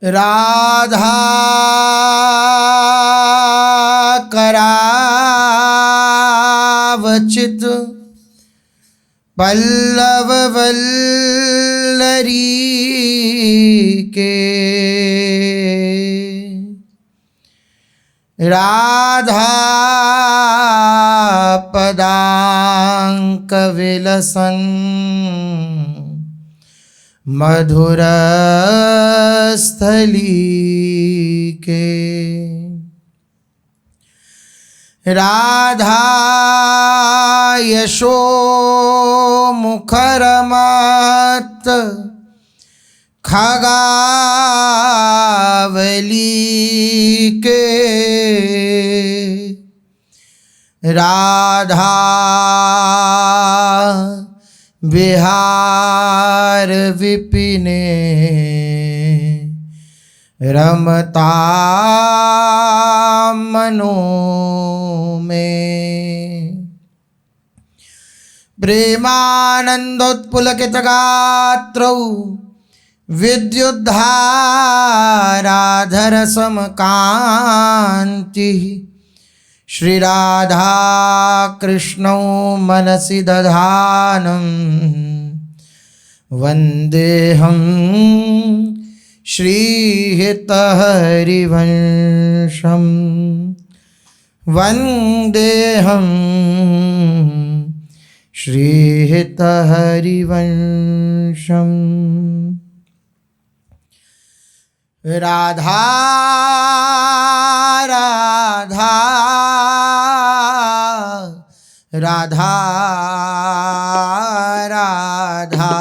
राधा करावचित पल्लव वल्लरी के राधा पदांक विलसन मधुर स्थली के राधा यशो मुखरमत खगावली के राधा विहार विपिने रमता मनो में प्रेमानंदोत्पुलकितगात्रौ विद्युद्धाराधर समकान्तिः श्रीराधा कृष्णौ मनसि दधानं वन्देऽहं श्रीहितहरिवंशं वन्देऽहं श्रीहितहरिवंशम्। राधा राधा राधा राधा राधा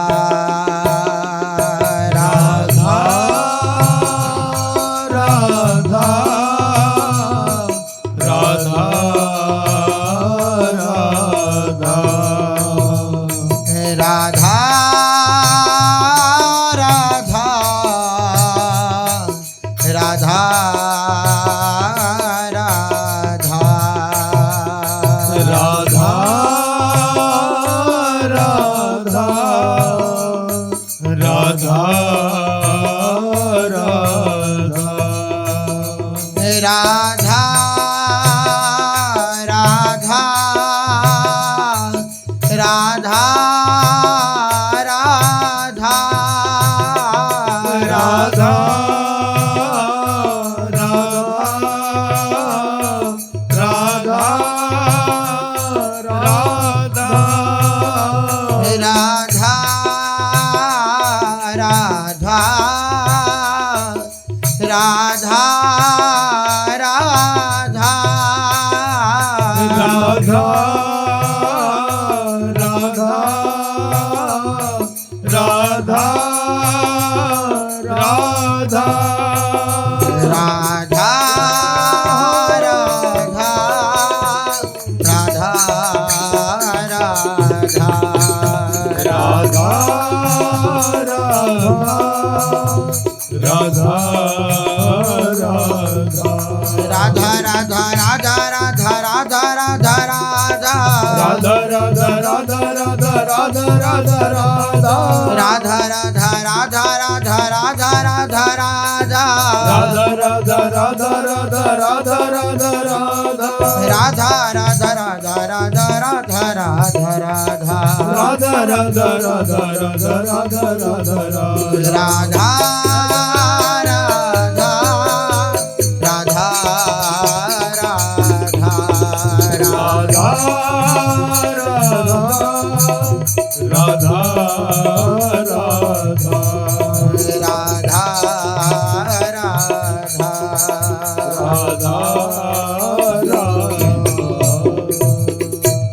राधा राधा राधा राधा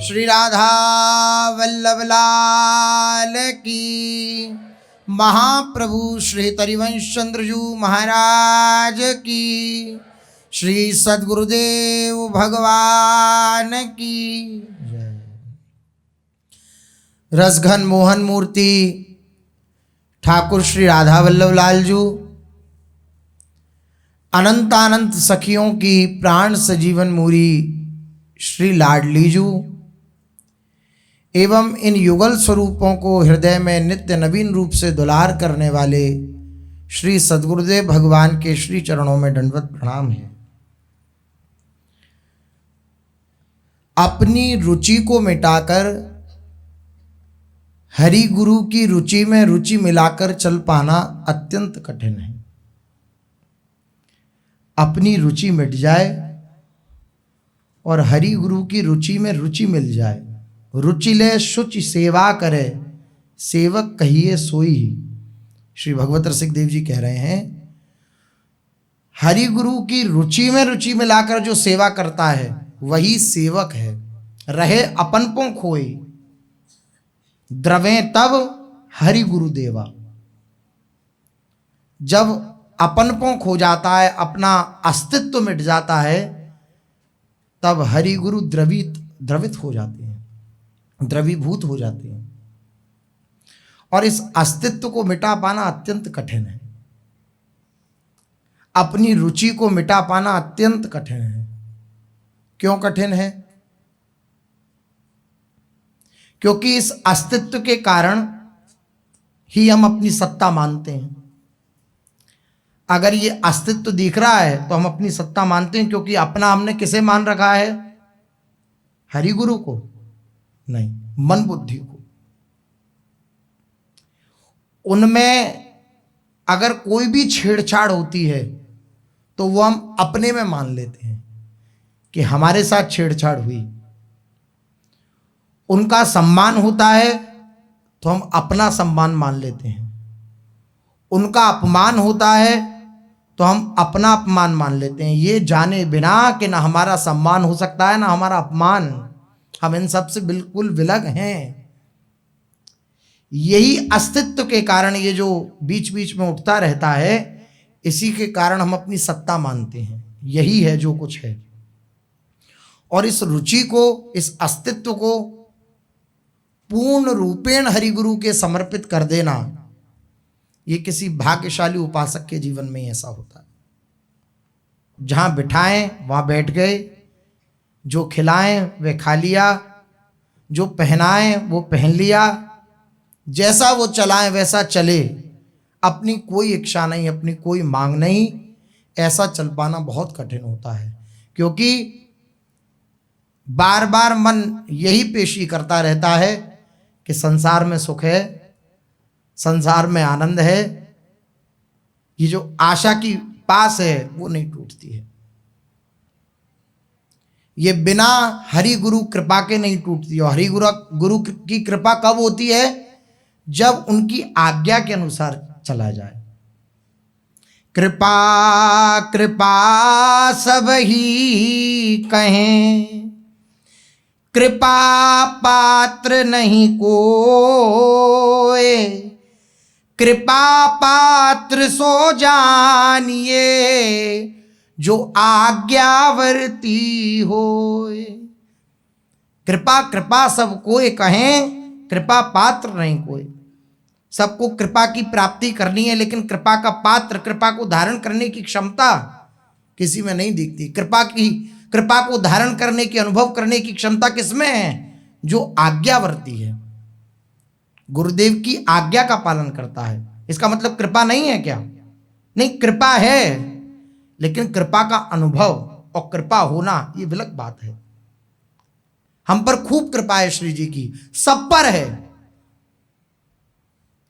श्री राधा वल्लभ लाल की, महाप्रभु श्री हरिवंश चंद्रजू महाराज की, श्री सद्गुरुदेव भगवान की जय। रसघन मोहन मूर्ति ठाकुर श्री राधा वल्लभ लाल जू, अनंतानंत सखियों की प्राण सजीवन मूरी श्री लाडलीजू एवं इन युगल स्वरूपों को हृदय में नित्य नवीन रूप से दुलार करने वाले श्री सद्गुरुदेव भगवान के श्री चरणों में दंडवत प्रणाम है। अपनी रुचि को मिटाकर हरि गुरु की रुचि में रुचि मिलाकर चल पाना अत्यंत कठिन है। अपनी रुचि मिट जाए और हरि गुरु की रुचि में रुचि मिल जाए। रुचि ले शुचि सेवा करे, सेवक कहिए सोई। श्री भगवत रसिक देव जी कह रहे हैं, हरि गुरु की रुचि में रुचि मिलाकर जो सेवा करता है वही सेवक है। रहे अपनपों खोए, द्रवें तब हरि गुरु देवा। जब अपनपों खो जाता है, अपना अस्तित्व मिट जाता है, तब हरि गुरु द्रवित हो जाते हैं, द्रवीभूत हो जाते हैं। और इस अस्तित्व को मिटा पाना अत्यंत कठिन है। अपनी रुचि को मिटा पाना अत्यंत कठिन है। क्यों कठिन है? क्योंकि इस अस्तित्व के कारण ही हम अपनी सत्ता मानते हैं। अगर ये अस्तित्व दिख रहा है तो हम अपनी सत्ता मानते हैं, क्योंकि अपना हमने किसे मान रखा है? हरि गुरु को नहीं, मन बुद्धि को। उनमें अगर कोई भी छेड़छाड़ होती है तो वो हम अपने में मान लेते हैं कि हमारे साथ छेड़छाड़ हुई। उनका सम्मान होता है तो हम अपना सम्मान मान लेते हैं। उनका अपमान होता है तो हम अपना अपमान मान लेते हैं, ये जाने बिना कि ना हमारा सम्मान हो सकता है ना हमारा अपमान। हम इन सब से बिल्कुल विलग हैं। यही अस्तित्व के कारण ये जो बीच बीच में उठता रहता है, इसी के कारण हम अपनी सत्ता मानते हैं। यही है जो कुछ है। और इस रुचि को, इस अस्तित्व को पूर्ण रूपेण हरिगुरु के समर्पित कर देना, ये किसी भाग्यशाली उपासक के जीवन में ऐसा होता है। जहां बिठाएं वहां बैठ गए, जो खिलाएं वे खा लिया, जो पहनाएं वो पहन लिया, जैसा वो चलाएं वैसा चले, अपनी कोई इच्छा नहीं, अपनी कोई मांग नहीं। ऐसा चल पाना बहुत कठिन होता है, क्योंकि बार बार मन यही पेशी करता रहता है कि संसार में सुख है, संसार में आनंद है। ये जो आशा की पास है वो नहीं टूटती है। ये बिना हरि गुरु कृपा के नहीं टूटती। और हरि गुरु की कृपा कब होती है? जब उनकी आज्ञा के अनुसार चला जाए। कृपा कृपा सब ही कहें, कृपा पात्र नहीं कोई। कृपा पात्र सो जानिए, जो आज्ञावर्ती होए। कृपा कृपा सब कोई कहें, कृपा पात्र नहीं कोई। सबको कृपा की प्राप्ति करनी है, लेकिन कृपा का पात्र, कृपा को धारण करने की क्षमता किसी में नहीं दिखती। कृपा को धारण करने की, अनुभव करने की क्षमता किसमें है? जो आज्ञावर्ती है, गुरुदेव की आज्ञा का पालन करता है। इसका मतलब कृपा नहीं है क्या? नहीं, कृपा है, लेकिन कृपा का अनुभव और कृपा होना ये विलग बात है। हम पर खूब कृपा है श्री जी की, सब पर है।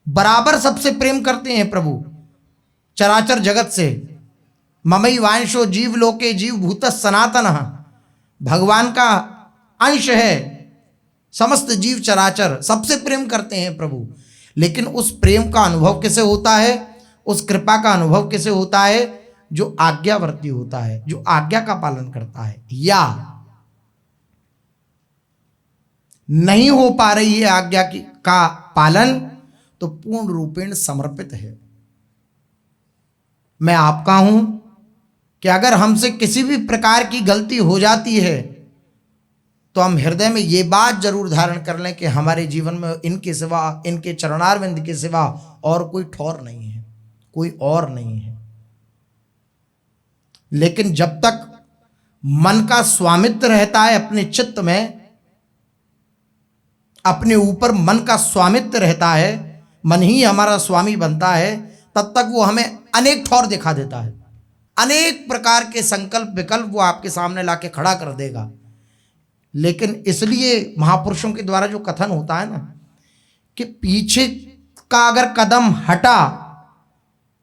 बराबर सबसे प्रेम करते हैं प्रभु चराचर जगत से। ममई वांशो जीव लोके जीव भूत सनातन। भगवान का अंश है समस्त जीव चराचर, सबसे प्रेम करते हैं प्रभु। लेकिन उस प्रेम का अनुभव कैसे होता है? उस कृपा का अनुभव कैसे होता है? जो आज्ञावर्ती होता है, जो आज्ञा का पालन करता है। या नहीं हो पा रही है आज्ञा का पालन, तो पूर्ण रूपेण समर्पित है। मैं आपका हूं कि अगर हमसे किसी भी प्रकार की गलती हो जाती है तो हम हृदय में ये बात जरूर धारण कर लें कि हमारे जीवन में इनके सिवा, इनके चरणारविंद के सिवा और कोई ठौर नहीं है, कोई और नहीं है। लेकिन जब तक मन का स्वामित्व रहता है अपने चित्त में, अपने ऊपर मन का स्वामित्व रहता है, मन ही हमारा स्वामी बनता है, तब तक वो हमें अनेक ठौर दिखा देता है, अनेक प्रकार के संकल्प विकल्प वो आपके सामने लाके खड़ा कर देगा। लेकिन इसलिए महापुरुषों के द्वारा जो कथन होता है ना कि पीछे का अगर कदम हटा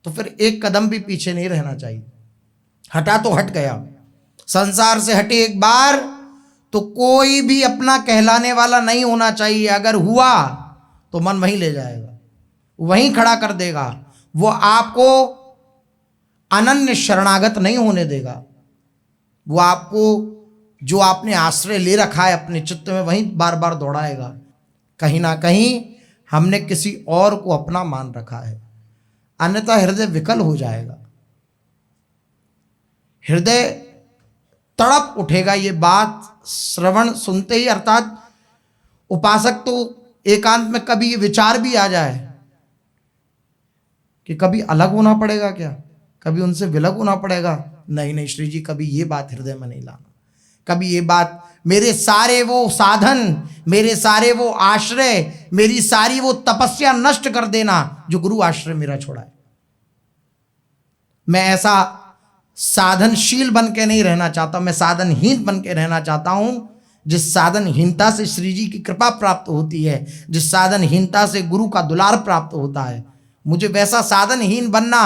तो फिर एक कदम भी पीछे नहीं रहना चाहिए। हटा तो हट गया, संसार से हटे एक बार तो कोई भी अपना कहलाने वाला नहीं होना चाहिए। अगर हुआ तो मन वहीं ले जाएगा, वहीं खड़ा कर देगा, वो आपको अनन्य शरणागत नहीं होने देगा। वो आपको जो आपने आश्रय ले रखा है अपने चित्त में वहीं बार बार दौड़ाएगा। कहीं ना कहीं हमने किसी और को अपना मान रखा है, अन्यथा हृदय विकल हो जाएगा, हृदय तड़प उठेगा। ये बात श्रवण सुनते ही, अर्थात उपासक तो एकांत में कभी ये विचार भी आ जाए कि कभी अलग होना पड़ेगा क्या, कभी उनसे विलग होना पड़ेगा। नहीं नहीं श्री जी, कभी ये बात हृदय में नहीं लाना। कभी ये बात, मेरे सारे वो साधन, मेरे सारे वो आश्रय, मेरी सारी वो तपस्या नष्ट कर देना जो गुरु आश्रय मेरा छोड़ा है। मैं ऐसा साधनशील बन के नहीं रहना चाहता, मैं साधनहीन बन के रहना चाहता हूं। जिस साधनहीनता से श्री जी की कृपा प्राप्त होती है, जिस साधनहीनता से गुरु का दुलार प्राप्त होता है, मुझे वैसा साधनहीन बनना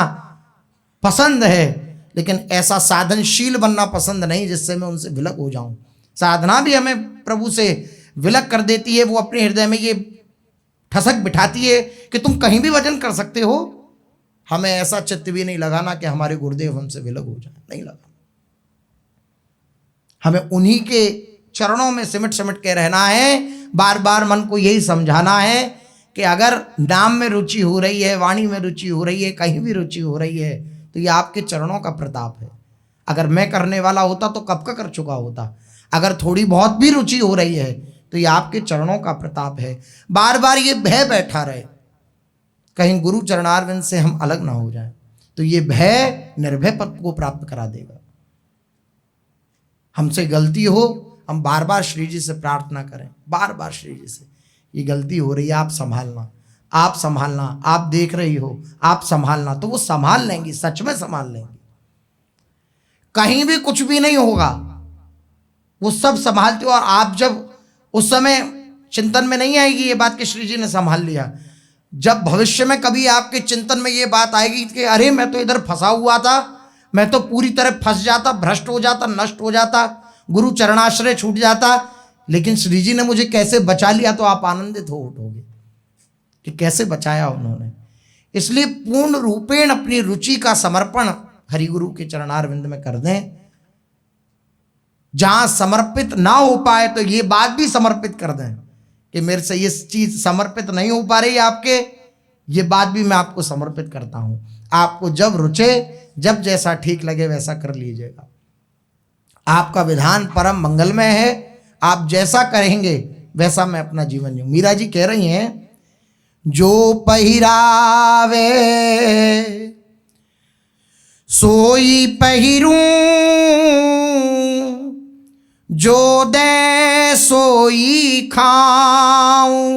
पसंद है, लेकिन ऐसा साधनशील बनना पसंद नहीं जिससे मैं उनसे विलग हो जाऊं। साधना भी हमें प्रभु से विलग कर देती है। वो अपने हृदय में ये ठसक बिठाती है कि तुम कहीं भी भजन कर सकते हो। हमें ऐसा चित्त भी नहीं लगाना कि हमारे गुरुदेव हमसे विलग हो जाए, नहीं लगाना। हमें उन्हीं के चरणों में सिमट सिमट के रहना है। बार बार मन को यही समझाना है कि अगर नाम में रुचि हो रही है, वाणी में रुचि हो रही है, कहीं भी रुचि हो रही है, तो ये आपके चरणों का प्रताप है। अगर मैं करने वाला होता तो कब का कर चुका होता। अगर थोड़ी बहुत भी रुचि हो रही है तो ये आपके चरणों का प्रताप है। बार बार ये भय बैठा रहे कहीं गुरु चरणारविंद से हम अलग ना हो जाएं, तो ये भय निर्भय पद को प्राप्त करा देगा। हमसे गलती हो, हम बार बार श्री जी से प्रार्थना करें, बार बार श्री जी से, ये गलती हो रही है, आप संभालना, आप संभालना, आप देख रही हो, आप संभालना। तो वो संभाल लेंगी, सच में संभाल लेंगी। कहीं भी कुछ भी नहीं होगा, वो सब संभालते हो। और आप जब उस समय चिंतन में नहीं आएगी ये बात कि श्री जी ने संभाल लिया, जब भविष्य में कभी आपके चिंतन में ये बात आएगी कि अरे मैं तो इधर फंसा हुआ था, मैं तो पूरी तरह फंस जाता, भ्रष्ट हो जाता, नष्ट हो जाता, गुरु चरणाश्रय छूट जाता, लेकिन श्री जी ने मुझे कैसे बचा लिया, तो आप आनंदित हो उठोगे कि कैसे बचाया उन्होंने। इसलिए पूर्ण रूपेण अपनी रुचि का समर्पण हरिगुरु के चरणारविंद में कर दें। जहां समर्पित ना हो पाए तो ये बात भी समर्पित कर दें कि मेरे से ये चीज समर्पित नहीं हो पा रही आपके, ये बात भी मैं आपको समर्पित करता हूं। आपको जब रुचे, जब जैसा ठीक लगे वैसा कर लीजिएगा। आपका विधान परम मंगलमय है, आप जैसा करेंगे वैसा मैं अपना जीवन जीऊं। मीरा जी कह रही हैं, जो पहिरावे सोई पहिरूं, जो दे सोई खाऊं,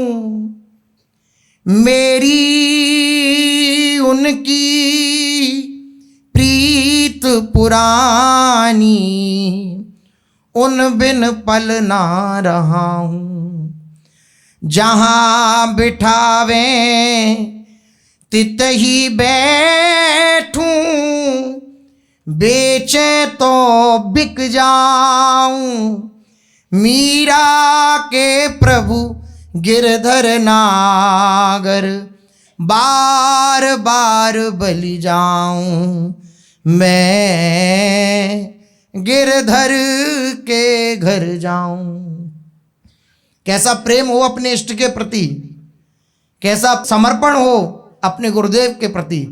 मेरी उनकी प्रीत पुरानी, उन बिन पल ना रहा हूँ। जहाँ बिठावे तित ही बैठूं, बेचे तो बिक जाऊं। मीरा के प्रभु गिरधर नागर, बार बार बलि जाऊं। मैं गिरधर के घर जाऊं। कैसा प्रेम हो अपने इष्ट के प्रति, कैसा समर्पण हो अपने गुरुदेव के प्रति।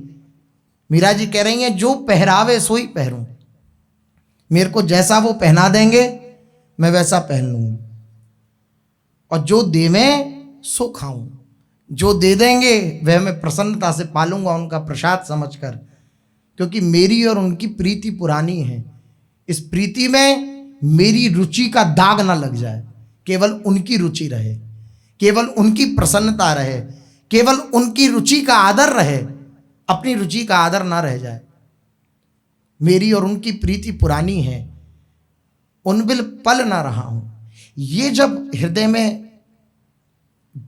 मीरा जी कह रही हैं, जो पहरावे सोई पहरूं, मेरे को जैसा वो पहना देंगे मैं वैसा पहन लूंगी, और जो देवें सो खाऊं। जो दे देंगे वह मैं प्रसन्नता से पालूंगा उनका प्रसाद समझकर, क्योंकि मेरी और उनकी प्रीति पुरानी है। इस प्रीति में मेरी रुचि का दाग ना लग जाए, केवल उनकी रुचि रहे, केवल उनकी प्रसन्नता रहे, केवल उनकी रुचि का आदर रहे। अपनी रुचि का आदर ना रह जाए। मेरी और उनकी प्रीति पुरानी है, उन बिल पल ना रहा हूं। ये जब हृदय में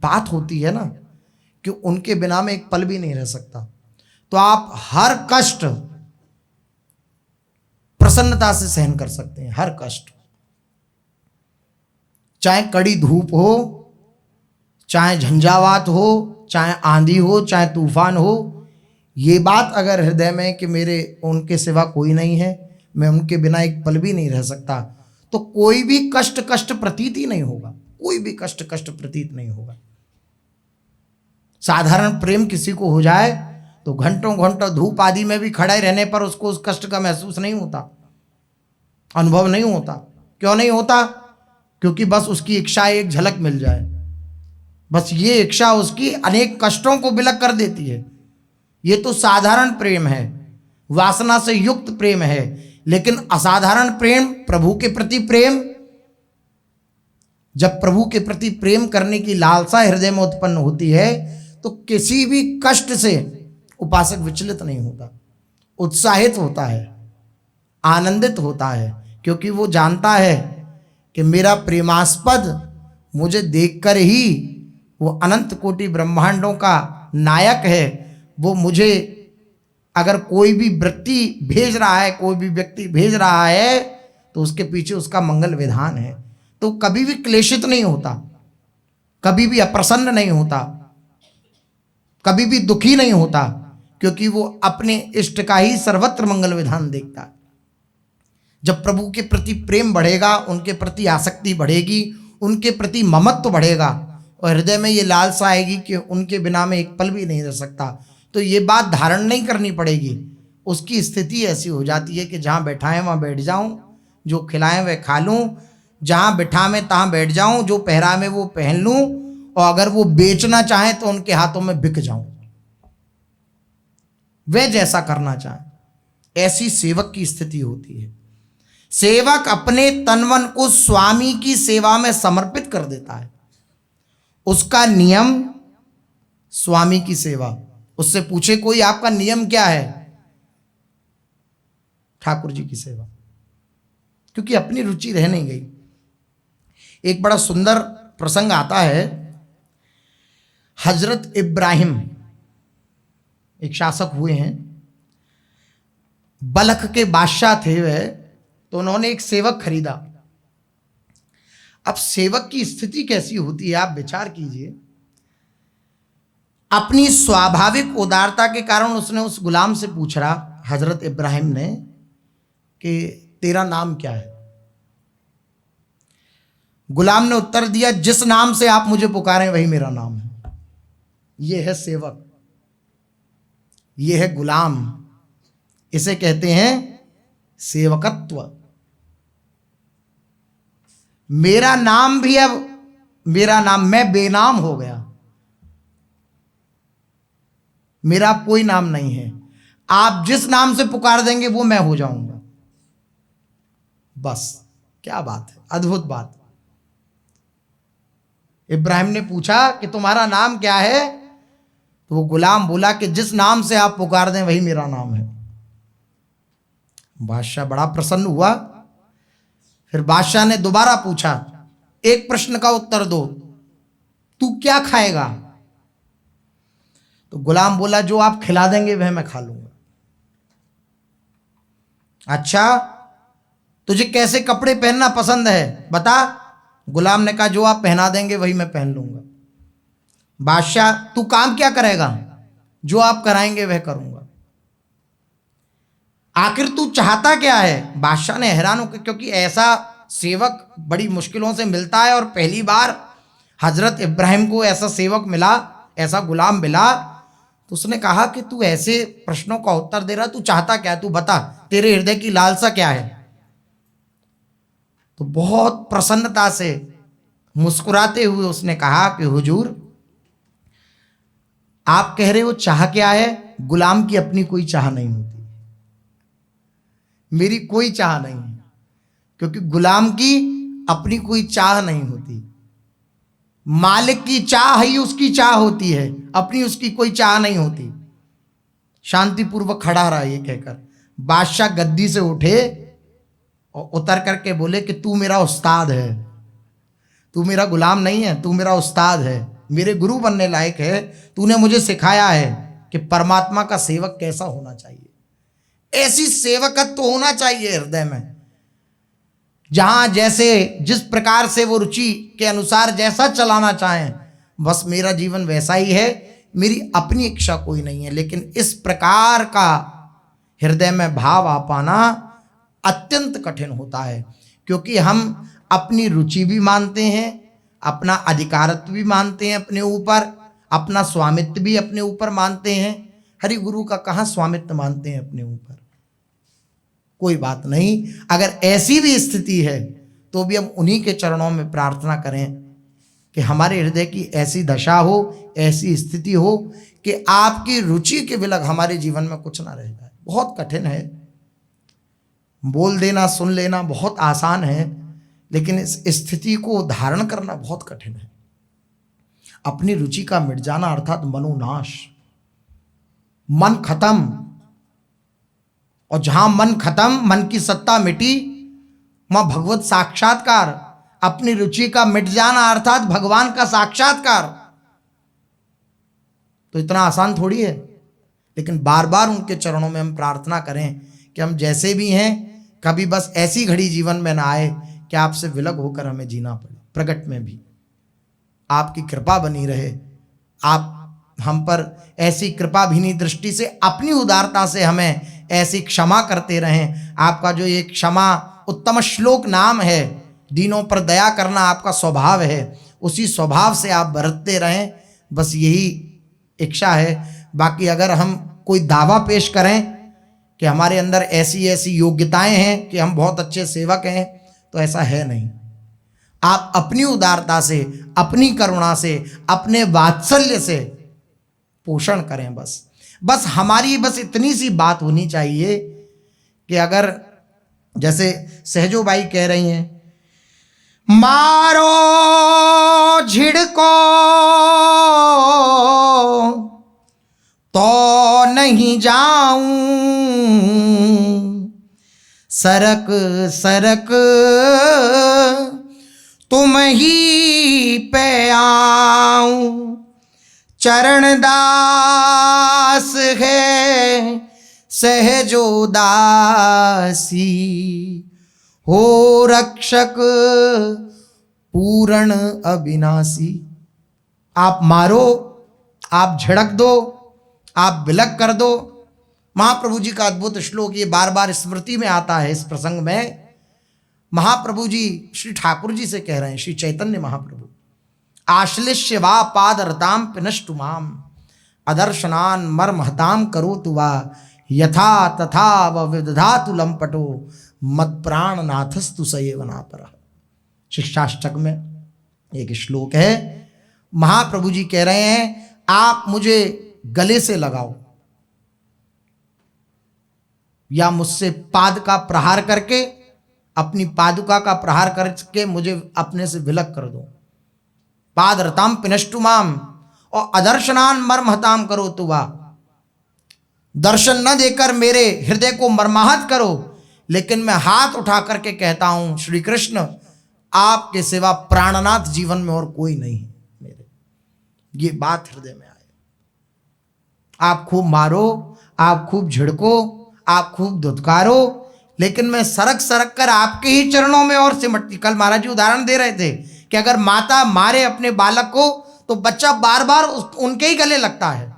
बात होती है ना कि उनके बिना में एक पल भी नहीं रह सकता, तो आप हर कष्ट प्रसन्नता से सहन कर सकते हैं। हर कष्ट, चाहे कड़ी धूप हो, चाहे झंझावात हो, चाहे आंधी हो, चाहे तूफान हो। ये बात अगर हृदय में कि मेरे उनके सिवा कोई नहीं है, मैं उनके बिना एक पल भी नहीं रह सकता, तो कोई भी कष्ट प्रतीत ही नहीं होगा। कोई भी कष्ट प्रतीत नहीं होगा। साधारण प्रेम किसी को हो जाए तो घंटों घंटों धूप आदि में भी खड़े रहने पर उसको उस कष्ट का महसूस नहीं होता, अनुभव नहीं होता। क्यों नहीं होता? क्योंकि बस उसकी इच्छा एक झलक मिल जाए, बस ये इच्छा उसकी अनेक कष्टों को विलग कर देती है। ये तो साधारण प्रेम है, वासना से युक्त प्रेम है। लेकिन असाधारण प्रेम, प्रभु के प्रति प्रेम, जब प्रभु के प्रति प्रेम करने की लालसा हृदय में उत्पन्न होती है तो किसी भी कष्ट से उपासक विचलित नहीं होता, उत्साहित होता है, आनंदित होता है, क्योंकि वो जानता है कि मेरा प्रेमास्पद मुझे देखकर ही वो अनंत कोटि ब्रह्मांडों का नायक है। वो मुझे अगर कोई भी वृत्ति भेज रहा है, कोई भी व्यक्ति भेज रहा है, तो उसके पीछे उसका मंगल विधान है। तो कभी भी क्लेशित नहीं होता, कभी भी अप्रसन्न नहीं होता, कभी भी दुखी नहीं होता, क्योंकि वो अपने इष्ट का ही सर्वत्र मंगल विधान देखता है। जब प्रभु के प्रति प्रेम बढ़ेगा, उनके प्रति आसक्ति बढ़ेगी, उनके प्रति ममत्व बढ़ेगा और हृदय में ये लालसा आएगी कि उनके बिना में एक पल भी नहीं रह सकता, तो ये बात धारण नहीं करनी पड़ेगी। उसकी स्थिति ऐसी हो जाती है कि जहाँ बैठाएं वहाँ बैठ जाऊं, जो खिलाएं वह खा लूं, जहाँ बिठा में तहाँ बैठ जाऊं, जो पहरा में वो पहन लूं, और अगर वो बेचना चाहें तो उनके हाथों में बिक जाऊं। वे जैसा करना चाहें, ऐसी सेवक की स्थिति होती है। सेवक अपने तनवन को स्वामी की सेवा में समर्पित कर देता है। उसका नियम स्वामी की सेवा। उससे पूछे कोई आपका नियम क्या है? ठाकुर जी की सेवा, क्योंकि अपनी रुचि रह नहीं गई। एक बड़ा सुंदर प्रसंग आता है। हजरत इब्राहिम एक शासक हुए हैं, बलख के बादशाह थे वह, तो उन्होंने एक सेवक खरीदा। अब सेवक की स्थिति कैसी होती है आप विचार कीजिए। अपनी स्वाभाविक उदारता के कारण उसने उस गुलाम से पूछा, हजरत इब्राहिम ने, कि तेरा नाम क्या है? गुलाम ने उत्तर दिया, जिस नाम से आप मुझे पुकारें वही मेरा नाम है। यह है सेवक, यह है गुलाम, इसे कहते हैं सेवकत्व। मेरा नाम भी, अब मेरा नाम, मैं बेनाम हो गया, मेरा कोई नाम नहीं है। आप जिस नाम से पुकार देंगे वो मैं हो जाऊंगा। बस, क्या बात है, अद्भुत बात। इब्राहिम ने पूछा कि तुम्हारा नाम क्या है? तो वो गुलाम बोला कि जिस नाम से आप पुकार दें वही मेरा नाम है। बादशाह बड़ा प्रसन्न हुआ। फिर बादशाह ने दोबारा पूछा, एक प्रश्न का उत्तर दो, तू क्या खाएगा? तो गुलाम बोला, जो आप खिला देंगे वह मैं खा लूंगा। अच्छा, तुझे कैसे कपड़े पहनना पसंद है बता? गुलाम ने कहा, जो आप पहना देंगे वही मैं पहन लूंगा। बादशाह, तू काम क्या करेगा? जो आप कराएंगे वह करूंगा। आखिर तू चाहता क्या है? बादशाह ने हैरान होकर, क्योंकि ऐसा सेवक बड़ी मुश्किलों से मिलता है और पहली बार हजरत इब्राहिम को ऐसा सेवक मिला, ऐसा गुलाम मिला, तो उसने कहा कि तू ऐसे प्रश्नों का उत्तर दे रहा, तू चाहता क्या है? तू बता, तेरे हृदय की लालसा क्या है? तो बहुत प्रसन्नता से मुस्कुराते हुए उसने कहा कि हुजूर, आप कह रहे हो चाह क्या है? गुलाम की अपनी कोई चाह नहीं होती, मेरी कोई चाह नहीं है, क्योंकि गुलाम की अपनी कोई चाह नहीं होती। मालिक की चाह ही उसकी चाह होती है, अपनी उसकी कोई चाह नहीं होती। शांतिपूर्वक खड़ा रहा ये कहकर। बादशाह गद्दी से उठे और उतर करके बोले कि तू मेरा उस्ताद है, तू मेरा गुलाम नहीं है, तू मेरा उस्ताद है, मेरे गुरु बनने लायक है। तूने मुझे सिखाया है कि परमात्मा का सेवक कैसा होना चाहिए। ऐसी सेवकत्व होना चाहिए हृदय में, जहां जैसे जिस प्रकार से वो रुचि के अनुसार जैसा चलाना चाहें, बस मेरा जीवन वैसा ही है, मेरी अपनी इच्छा कोई नहीं है। लेकिन इस प्रकार का हृदय में भाव आ पाना अत्यंत कठिन होता है, क्योंकि हम अपनी रुचि भी मानते हैं, अपना अधिकारत्व भी मानते हैं अपने ऊपर, अपना स्वामित्व भी अपने ऊपर मानते हैं। हरि गुरु का कहाँ स्वामित्व मानते हैं अपने ऊपर? कोई बात नहीं। अगर ऐसी भी स्थिति है तो भी हम उन्हीं के चरणों में प्रार्थना करें कि हमारे हृदय की ऐसी दशा हो, ऐसी स्थिति हो कि आपकी रुचि के विलग हमारे जीवन में कुछ ना रह जाए। बहुत कठिन है, बोल देना सुन लेना बहुत आसान है, लेकिन इस स्थिति को धारण करना बहुत कठिन है। अपनी रुचि का मिट जाना अर्थात मनोनाश, मन खत्म। और जहां मन खत्म, मन की सत्ता मिटी, वहां भगवत साक्षात्कार। अपनी रुचि का मिट जाना अर्थात भगवान का साक्षात्कार। तो इतना आसान थोड़ी है, लेकिन बार बार उनके चरणों में हम प्रार्थना करें कि हम जैसे भी हैं, कभी बस ऐसी घड़ी जीवन में ना आए कि आपसे विलग होकर हमें जीना पड़े। प्रगट में भी आपकी कृपा बनी रहे, आप हम पर ऐसी कृपा भीनी दृष्टि से, अपनी उदारता से हमें ऐसी क्षमा करते रहें। आपका जो ये क्षमा उत्तम श्लोक नाम है, दीनों पर दया करना आपका स्वभाव है, उसी स्वभाव से आप बरतते रहें, बस यही इच्छा है। बाकी अगर हम कोई दावा पेश करें कि हमारे अंदर ऐसी ऐसी योग्यताएं हैं कि हम बहुत अच्छे सेवक हैं, तो ऐसा है नहीं। आप अपनी उदारता से, अपनी करुणा से, अपने वात्सल्य से पोषण करें। बस हमारी बस इतनी सी बात होनी चाहिए कि अगर जैसे सहजोबाई कह रही हैं, मारो झिड़को तो नहीं जाऊं, सरक सरक तुम ही पे आऊं, चरण दास है सहजो दासी, हो रक्षक पूर्ण अविनाशी। आप मारो, आप झड़क दो, आप विलग कर दो। महाप्रभु जी का अद्भुत श्लोक ये बार बार स्मृति में आता है। इस प्रसंग में महाप्रभु जी श्री ठाकुर जी से कह रहे हैं, श्री चैतन्य महाप्रभु, आश्लिष्य वा पादरताम पिनष्टु माम, अदर्शनान मर्महताम करोतु वा, यथा तथा व विदधातु लंपटो, मत प्राण नाथस्तु सएव नापरः। शिक्षाष्टक में एक श्लोक है। महाप्रभु जी कह रहे हैं, आप मुझे गले से लगाओ या मुझसे पाद का प्रहार करके, अपनी पादुका का प्रहार करके मुझे अपने से विलग कर दो। पादरताम पिनष्टु माम, और अदर्शनान मर्महताम करो तुवा, दर्शन न देकर मेरे हृदय को मर्माहत करो। लेकिन मैं हाथ उठा करके कहता हूं, श्री कृष्ण आपके सिवा प्राणनाथ जीवन में और कोई नहीं है मेरे। ये बात हृदय में आए। आप खूब मारो, आप खूब झिड़को, आप खूब धुतकारो, लेकिन मैं सरक सरक कर आपके ही चरणों में और सिमटती। कल महाराज जी उदाहरण दे रहे थे कि अगर माता मारे अपने बालक को तो बच्चा बार बार उनके ही गले लगता है।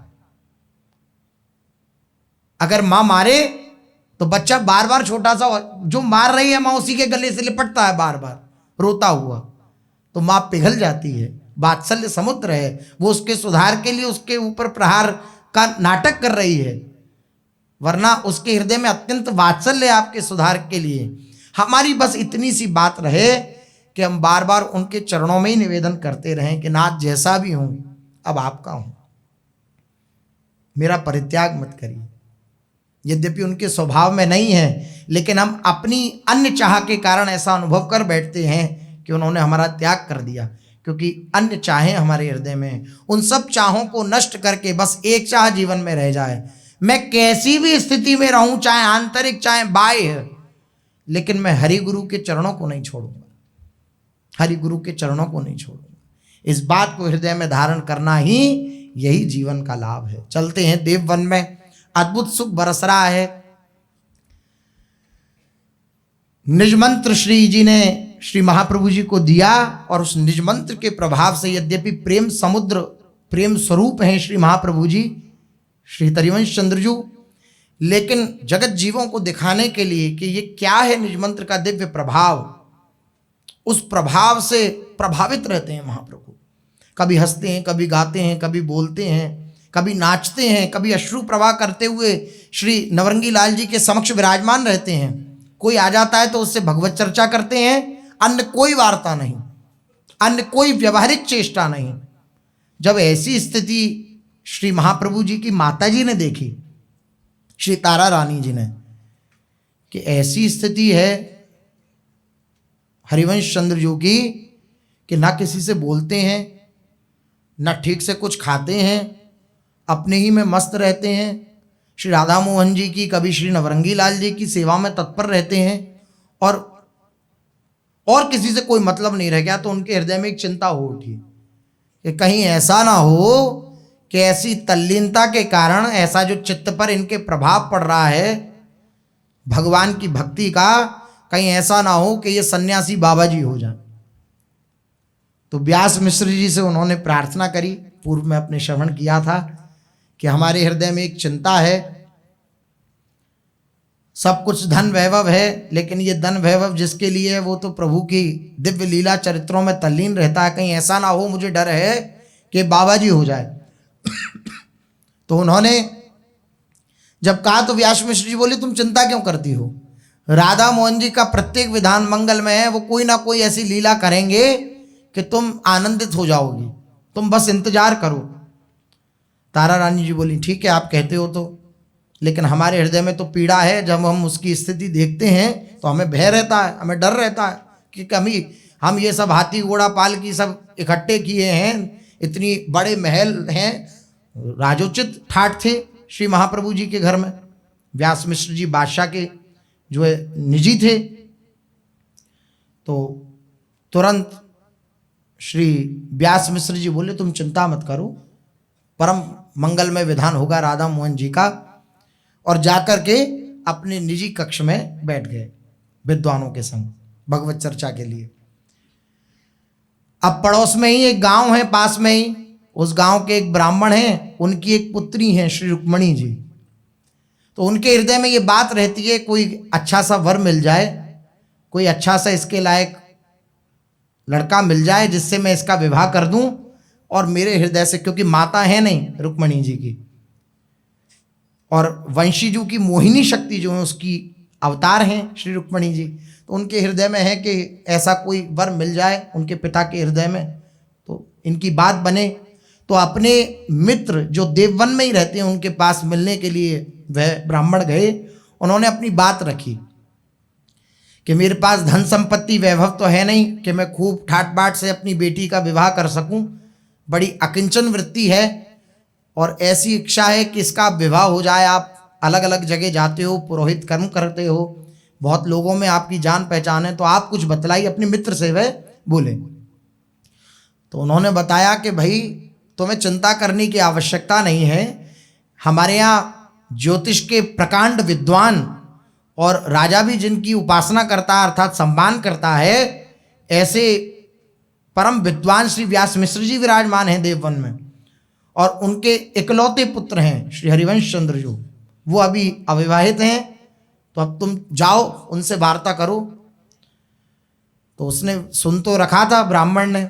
अगर मां मारे तो बच्चा बार बार, छोटा सा जो मार रही है मां उसी के गले से लिपटता है बार बार रोता हुआ, तो मां पिघल जाती है। वात्सल्य समुद्र है, वो उसके सुधार के लिए उसके ऊपर प्रहार का नाटक कर रही है, वरना उसके हृदय में अत्यंत वात्सल्य है आपके सुधार के लिए। हमारी बस इतनी सी बात रहे कि हम बार बार उनके चरणों में ही निवेदन करते रहें कि नाथ जैसा भी हूं अब आपका हूं, मेरा परित्याग मत करिए। यद्यपि उनके स्वभाव में नहीं है, लेकिन हम अपनी अन्य चाह के कारण ऐसा अनुभव कर बैठते हैं कि उन्होंने हमारा त्याग कर दिया, क्योंकि अन्य चाहें हमारे हृदय में, उन सब चाहों को नष्ट करके बस एक चाह जीवन में रह जाए, मैं कैसी भी स्थिति में रहूं, चाहे आंतरिक चाहे बाह्य, लेकिन मैं हरि गुरु के चरणों को नहीं छोड़ूंगा, हरि गुरु के चरणों को नहीं छोड़ूंगा। इस बात को हृदय में धारण करना ही यही जीवन का लाभ है। चलते हैं देववन में, अद्भुत सुख बरस रहा है। निज मंत्र श्री जी ने श्री महाप्रभु जी को दिया, और उस निज मंत्र के प्रभाव से, यद्यपि प्रेम समुद्र प्रेम स्वरूप हैं श्री महाप्रभु जी, श्री हरिवंश चंद्रजू, लेकिन जगत जीवों को दिखाने के लिए कि ये क्या है निज मंत्र का दिव्य प्रभाव, उस प्रभाव से प्रभावित रहते हैं महाप्रभु। कभी हंसते हैं, कभी गाते हैं, कभी बोलते हैं, कभी नाचते हैं, कभी अश्रु प्रवाह करते हुए श्री नवरंगी लाल जी के समक्ष विराजमान रहते हैं। कोई आ जाता है तो उससे भगवत चर्चा करते हैं, अन्य कोई वार्ता नहीं, अन्य कोई व्यवहारिक चेष्टा नहीं। जब ऐसी स्थिति श्री महाप्रभु जी की माता जी ने देखी, श्री तारा रानी जी ने, कि ऐसी स्थिति है हरिवंश चंद्रजू की कि ना किसी से बोलते हैं, ना ठीक से कुछ खाते हैं, अपने ही में मस्त रहते हैं, श्री राधा मोहन जी की, कभी श्री नवरंगी लाल जी की सेवा में तत्पर रहते हैं, और किसी से कोई मतलब नहीं रह गया। तो उनके हृदय में एक चिंता हो उठी कि कहीं ऐसा ना हो कि ऐसी तल्लीनता के कारण, ऐसा जो चित्त पर इनके प्रभाव पड़ रहा है भगवान की भक्ति का, कहीं ऐसा ना हो कि ये सन्यासी बाबा जी हो जाए। तो व्यास मिश्र जी से उन्होंने प्रार्थना करी, पूर्व में अपने श्रवण किया था कि हमारे हृदय में एक चिंता है, सब कुछ धन वैभव है, लेकिन ये धन वैभव जिसके लिए है वो तो प्रभु की दिव्य लीला चरित्रों में तल्लीन रहता है, कहीं ऐसा ना हो, मुझे डर है कि बाबा जी हो जाए। तो उन्होंने जब कहा तो व्यास मिश्र जी बोले, तुम चिंता क्यों करती हो, राधा मोहन जी का प्रत्येक विधान मंगलमय है, वो कोई ना कोई ऐसी लीला करेंगे कि तुम आनंदित हो जाओगी, तुम बस इंतजार करो। तारा रानी जी बोली, ठीक है आप कहते हो तो, लेकिन हमारे हृदय में तो पीड़ा है। जब हम उसकी स्थिति देखते हैं तो हमें भय रहता है, हमें डर रहता है कि कभी हम ये सब हाथी घोड़ा पाल की सब इकट्ठे किए हैं, इतनी बड़े महल हैं, राजोचित ठाट थे श्री महाप्रभु जी के घर में, व्यास मिश्र जी बादशाह के जो है निजी थे। तो तुरंत श्री व्यास मिश्र जी बोले, तुम चिंता मत करो, परम मंगलमय विधान होगा राधा मोहन जी का, और जाकर के अपने निजी कक्ष में बैठ गए विद्वानों के संग भगवत चर्चा के लिए। अब पड़ोस में ही एक गांव है, पास में ही, उस गांव के एक ब्राह्मण हैं, उनकी एक पुत्री है श्री रुक्मणी जी। तो उनके हृदय में ये बात रहती है, कोई अच्छा सा वर मिल जाए, कोई अच्छा सा इसके लायक लड़का मिल जाए जिससे मैं इसका विवाह कर दूं, और मेरे हृदय से, क्योंकि माता है नहीं रुक्मणी जी की, और वंशीजू की मोहिनी शक्ति जो है उसकी अवतार हैं श्री रुक्मणी जी, तो उनके हृदय में है कि ऐसा कोई वर मिल जाए उनके पिता के हृदय में, तो इनकी बात बने। तो अपने मित्र जो देववन में ही रहते हैं उनके पास मिलने के लिए वह ब्राह्मण गए। उन्होंने अपनी बात रखी कि मेरे पास धन संपत्ति वैभव तो है नहीं कि मैं खूब ठाट बाट से अपनी बेटी का विवाह कर सकूं, बड़ी अकिंचन वृत्ति है, और ऐसी इच्छा है कि इसका विवाह हो जाए। आप अलग अलग जगह जाते हो, पुरोहित कर्म करते हो, बहुत लोगों में आपकी जान पहचान है, तो आप कुछ बतलाइए। अपने मित्र से वह बोले। तो उन्होंने बताया कि भाई तुम्हें चिंता करने की आवश्यकता नहीं है, हमारे यहाँ ज्योतिष के प्रकांड विद्वान और राजा भी जिनकी उपासना करता है अर्थात सम्मान करता है, ऐसे परम विद्वान श्री व्यास मिश्र जी विराजमान हैं देववन में, और उनके इकलौते पुत्र हैं श्री हरिवंश चंद्र जो, वो अभी अविवाहित हैं, तो अब तुम जाओ उनसे वार्ता करो। तो उसने सुन तो रखा था ब्राह्मण ने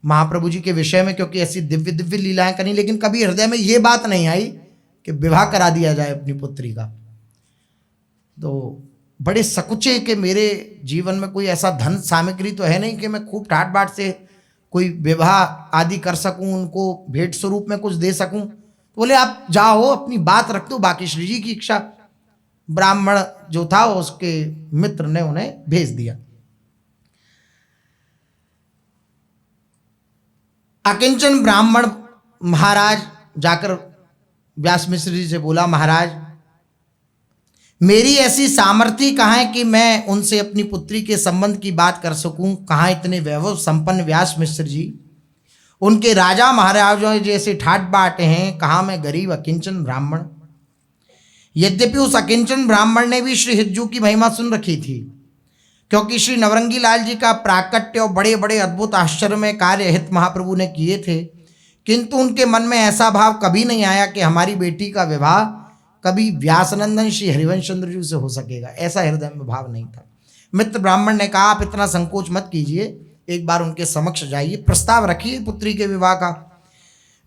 महाप्रभु जी के विषय में, क्योंकि ऐसी दिव्य दिव्य लीलाएं करी, लेकिन कभी हृदय में ये बात नहीं आई कि विवाह करा दिया जाए अपनी पुत्री का। तो बड़े सकुचे कि मेरे जीवन में कोई ऐसा धन सामग्री तो है नहीं कि मैं खूब ठाट बाट से कोई विवाह आदि कर सकूं, उनको भेंट स्वरूप में कुछ दे सकूं। तो बोले आप जाओ अपनी बात रख दो, बाकी श्री जी की इच्छा। ब्राह्मण जो था उसके मित्र ने उन्हें भेज दिया। अकिंचन ब्राह्मण महाराज जाकर व्यास मिश्र जी से बोला, महाराज मेरी ऐसी सामर्थ्य कहाँ है कि मैं उनसे अपनी पुत्री के संबंध की बात कर सकूं। कहाँ इतने वैभव संपन्न व्यास मिश्र जी, उनके राजा महाराजों जैसे ठाट बाटे हैं, कहाँ मैं गरीब अकिंचन ब्राह्मण। यद्यपि उस अकिंचन ब्राह्मण ने भी श्री हिज्जू की महिमा सुन रखी थी, क्योंकि श्री नवरंगी लाल जी का प्राकट्य और बड़े बड़े अद्भुत आश्चर्यमय कार्य हित महाप्रभु ने किए थे, किंतु उनके मन में ऐसा भाव कभी नहीं आया कि हमारी बेटी का विवाह कभी व्यासनंदन श्री हरिवंश चंद्र जी से हो सकेगा। ऐसा हृदय में भाव नहीं था। मित्र ब्राह्मण ने कहा, आप इतना संकोच मत कीजिए, एक बार उनके समक्ष जाइए, प्रस्ताव रखिए पुत्री के विवाह का।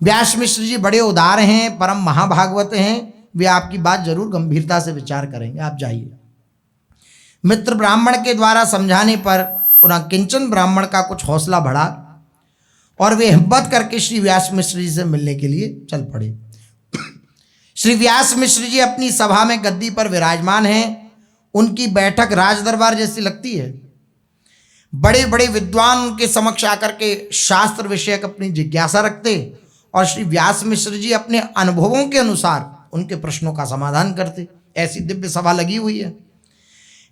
व्यास मिश्र जी बड़े उदार हैं, परम महाभागवत हैं, वे आपकी बात जरूर गंभीरता से विचार करेंगे, आप जाइए। मित्र ब्राह्मण के द्वारा समझाने पर उन किंचन ब्राह्मण का कुछ हौसला बढ़ा और वे हिम्मत करके श्री व्यास मिश्र जी से मिलने के लिए चल पड़े। श्री व्यास मिश्र जी अपनी सभा में गद्दी पर विराजमान हैं। उनकी बैठक राज दरबार जैसी लगती है। बड़े बड़े विद्वान उनके समक्ष आकर के शास्त्र विषयक अपनी जिज्ञासा रखते और श्री व्यास मिश्र जी अपने अनुभवों के अनुसार उनके प्रश्नों का समाधान करते। ऐसी दिव्य सभा लगी हुई है।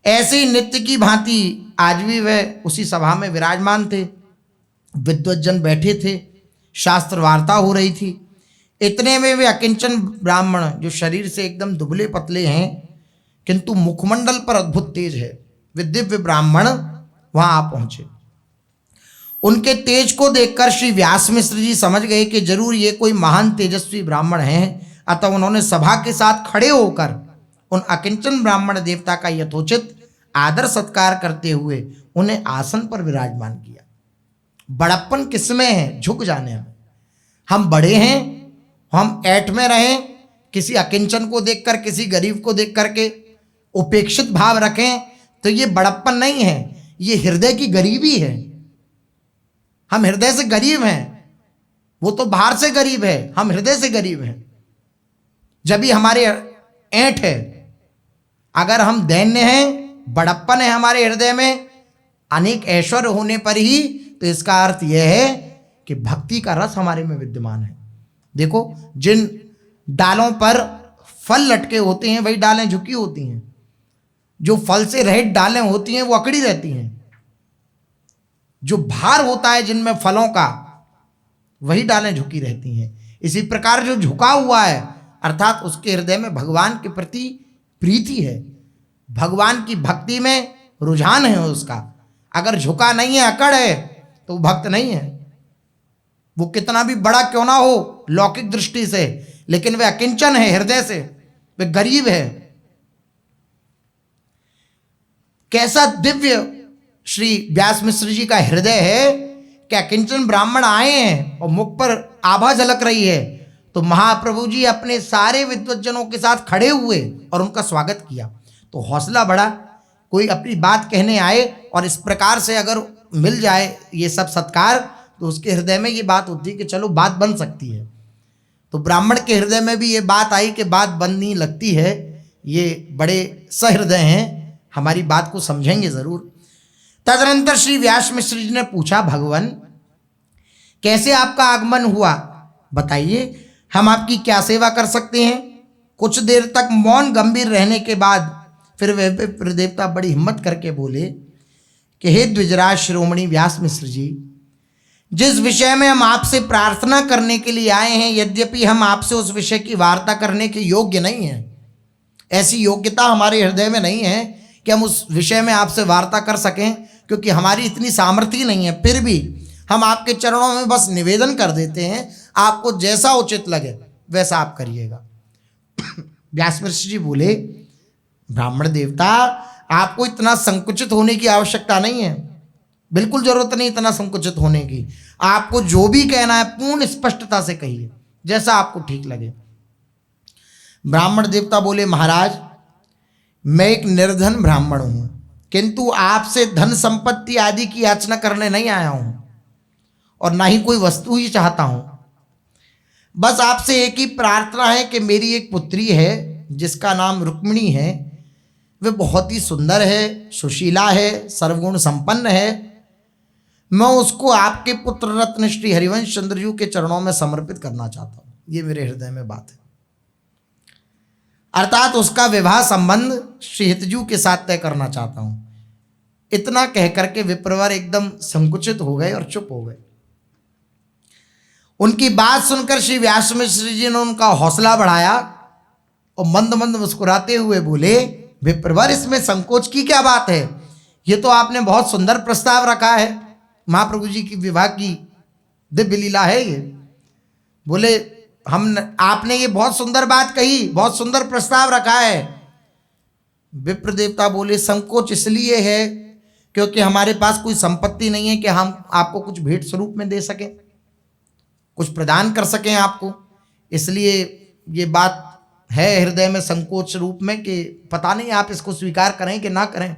ऐसे ही नित्य की भांति आज भी वह उसी सभा में विराजमान थे। विद्वज्जन बैठे थे, शास्त्र वार्ता हो रही थी। इतने में वे अकिंचन ब्राह्मण, जो शरीर से एकदम दुबले पतले हैं किंतु मुखमंडल पर अद्भुत तेज है, वे दिव्य ब्राह्मण वहां आ पहुंचे। उनके तेज को देखकर श्री व्यास मिश्र जी समझ गए कि जरूर ये कोई महान तेजस्वी ब्राह्मण हैं। अतः उन्होंने सभा के साथ खड़े होकर उन अकिंचन ब्राह्मण देवता का यथोचित आदर सत्कार करते हुए उन्हें आसन पर विराजमान किया। बड़प्पन किसमें है? झुक जाने में। हम बड़े हैं, हम ऐठ में रहें, किसी अकिंचन को देखकर, किसी गरीब को देख करके उपेक्षित भाव रखें, तो ये बड़प्पन नहीं है, ये हृदय की गरीबी है। हम हृदय से गरीब हैं, वो तो बाहर से गरीब है, हम हृदय से गरीब हैं। जब भी हमारे ऐठ है, अगर हम दैन्य हैं, बड़प्पन है हमारे हृदय में, अनेक ऐश्वर्य होने पर ही, तो इसका अर्थ यह है कि भक्ति का रस हमारे में विद्यमान है। देखो, जिन डालों पर फल लटके होते हैं वही डालें झुकी होती हैं, जो फल से रहित डालें होती हैं वो अकड़ी रहती हैं। जो भार होता है जिनमें फलों का, वही डालें झुकी रहती हैं। इसी प्रकार जो झुका हुआ है, अर्थात उसके हृदय में भगवान के प्रति प्रीति है, भगवान की भक्ति में रुझान है उसका। अगर झुका नहीं है, अकड़ है, तो वो भक्त नहीं है। वो कितना भी बड़ा क्यों ना हो लौकिक दृष्टि से, लेकिन वह अकिंचन है हृदय से, वह गरीब है। कैसा दिव्य श्री व्यास मिश्र जी का हृदय है कि अकिंचन ब्राह्मण आए हैं और मुख पर आभा झलक रही है, तो महाप्रभु जी अपने सारे विद्वज्जनों के साथ खड़े हुए और उनका स्वागत किया। तो हौसला बढ़ा। कोई अपनी बात कहने आए और इस प्रकार से अगर मिल जाए ये सब सत्कार, तो उसके हृदय में ये बात होती है कि चलो बात बन सकती है। तो ब्राह्मण के हृदय में भी ये बात आई कि बात बननी लगती है, ये बड़े सहृदय हैं, हमारी बात को समझेंगे जरूर। तदनंतर श्री व्यास मिश्र जी ने पूछा, भगवान कैसे आपका आगमन हुआ, बताइए, हम आपकी क्या सेवा कर सकते हैं। कुछ देर तक मौन गंभीर रहने के बाद फिर वे देवता बड़ी हिम्मत करके बोले कि हे द्विजराज शिरोमणि व्यास मिश्र जी, जिस विषय में हम आपसे प्रार्थना करने के लिए आए हैं, यद्यपि हम आपसे उस विषय की वार्ता करने के योग्य नहीं हैं, ऐसी योग्यता हमारे हृदय में नहीं है कि हम उस विषय में आपसे वार्ता कर सकें, क्योंकि हमारी इतनी सामर्थ्य नहीं है। फिर भी हम आपके चरणों में बस निवेदन कर देते हैं, आपको जैसा उचित लगे वैसा आप करिएगा। व्यास मिश्र जी बोले, ब्राह्मण देवता, आपको इतना संकुचित होने की आवश्यकता नहीं है, बिल्कुल जरूरत नहीं इतना संकुचित होने की। आपको जो भी कहना है पूर्ण स्पष्टता से कहिए, जैसा आपको ठीक लगे। ब्राह्मण देवता बोले, महाराज मैं एक निर्धन ब्राह्मण हूं, किंतु आपसे धन संपत्ति आदि की याचना करने नहीं आया हूं और ना ही कोई वस्तु ही चाहता हूं। बस आपसे एक ही प्रार्थना है कि मेरी एक पुत्री है जिसका नाम रुक्मिणी है, वह बहुत ही सुंदर है, सुशीला है, सर्वगुण संपन्न है। मैं उसको आपके पुत्र रत्न श्री हरिवंश चंद्र जी के चरणों में समर्पित करना चाहता हूँ। ये मेरे हृदय में बात है। अर्थात उसका विवाह संबंध श्री हितजू के साथ तय करना चाहता हूं। इतना कह करके विप्रवर एकदम संकुचित हो गए और चुप हो गए। उनकी बात सुनकर श्री व्यास मिश्र जी ने उनका हौसला बढ़ाया और मंद मंद मुस्कुराते हुए बोले, विप्रवर इसमें संकोच की क्या बात है? ये तो आपने बहुत सुंदर प्रस्ताव रखा है, महाप्रभु जी की विवाह की दिव्य लीला है ये। बोले आपने ये बहुत सुंदर बात कही, बहुत सुंदर प्रस्ताव रखा है। विप्र देवता बोले, संकोच इसलिए है क्योंकि हमारे पास कोई संपत्ति नहीं है कि हम आपको कुछ भेंट स्वरूप में दे सकें, कुछ प्रदान कर सकें आपको, इसलिए ये बात है हृदय में संकोच रूप में कि पता नहीं आप इसको स्वीकार करें कि ना करें।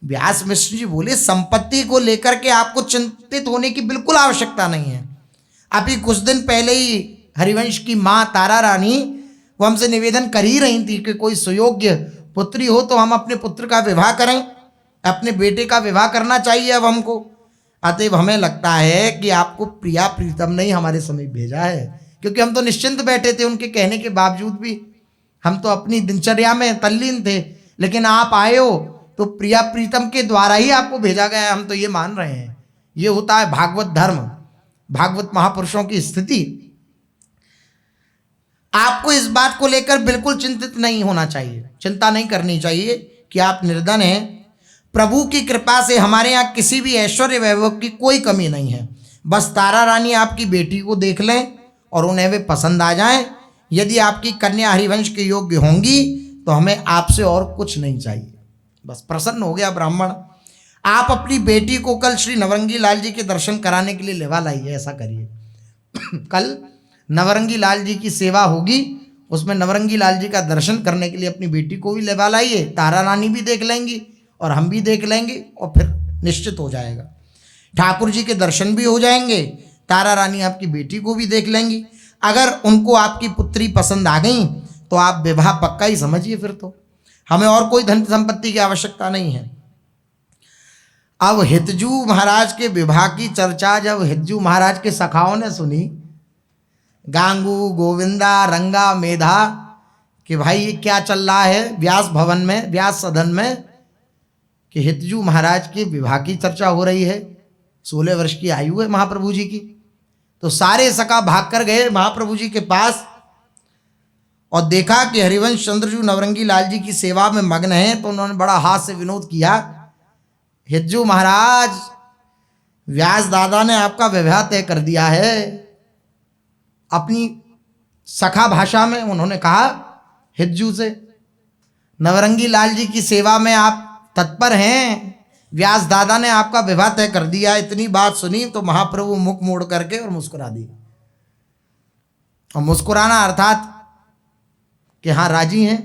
व्यास मिश्र जी बोले, संपत्ति को लेकर के आपको चिंतित होने की बिल्कुल आवश्यकता नहीं है। अभी कुछ दिन पहले ही हरिवंश की माँ तारा रानी वो हमसे निवेदन कर ही रही थी कि कोई सुयोग्य पुत्री हो तो हम अपने पुत्र का विवाह करें, अपने बेटे का विवाह करना चाहिए अब हमको। अतएव हमें लगता है कि आपको प्रिया प्रीतम ने ही हमारे समीप भेजा है, क्योंकि हम तो निश्चिंत बैठे थे उनके कहने के बावजूद भी, हम तो अपनी दिनचर्या में तल्लीन थे, लेकिन आप आए हो तो प्रिया प्रीतम के द्वारा ही आपको भेजा गया है, हम तो ये मान रहे हैं। ये होता है भागवत धर्म, भागवत महापुरुषों की स्थिति। आपको इस बात को लेकर बिल्कुल चिंतित नहीं होना चाहिए, चिंता नहीं करनी चाहिए कि आप निर्धन हैं। प्रभु की कृपा से हमारे यहाँ किसी भी ऐश्वर्य वैभव की कोई कमी नहीं है। बस तारा रानी आपकी बेटी को देख लें और उन्हें वे पसंद आ जाएं। यदि आपकी कन्या हरिवंश के योग्य होंगी तो हमें आपसे और कुछ नहीं चाहिए। बस प्रसन्न हो गया ब्राह्मण। आप अपनी बेटी को कल श्री नवरंगी लाल जी के दर्शन कराने के लिए लेवा लाइए, ऐसा करिए। कल नवरंगी लाल जी की सेवा होगी, उसमें नवरंगी लाल जी का दर्शन करने के लिए अपनी बेटी को भी लेवा लाइए। तारा रानी भी देख लेंगी और हम भी देख लेंगे और फिर निश्चित हो जाएगा। ठाकुर जी के दर्शन भी हो जाएंगे, तारा रानी आपकी बेटी को भी देख लेंगी। अगर उनको आपकी पुत्री पसंद आ गई तो आप विवाह पक्का ही समझिए, फिर तो हमें और कोई धन संपत्ति की आवश्यकता नहीं है। अब हितजू महाराज के विवाह की चर्चा जब हितजू महाराज के सखाओं ने सुनी, गांगू, गोविंदा, रंगा, मेधा, कि भाई ये क्या चल रहा है व्यास भवन में, व्यास सदन में, कि हितजू महाराज के विवाह की चर्चा हो रही है। 16 वर्ष की आयु है महाप्रभु जी की। तो सारे सखा भाग कर गए महाप्रभु जी के पास और देखा कि हरिवंश चंद्रजू नवरंगी लाल जी की सेवा में मग्न हैं। तो उन्होंने बड़ा हास्य विनोद किया, हितजू महाराज, व्यास दादा ने आपका विवाह तय कर दिया है। अपनी सखा भाषा में उन्होंने कहा हितजू से, नवरंगी लाल जी की सेवा में आप तत्पर हैं, व्यास दादा ने आपका विवाह तय कर दिया। इतनी बात सुनी तो महाप्रभु मुख मोड़ करके और मुस्कुरा दी। और मुस्कुराना अर्थात कि हाँ राजी हैं,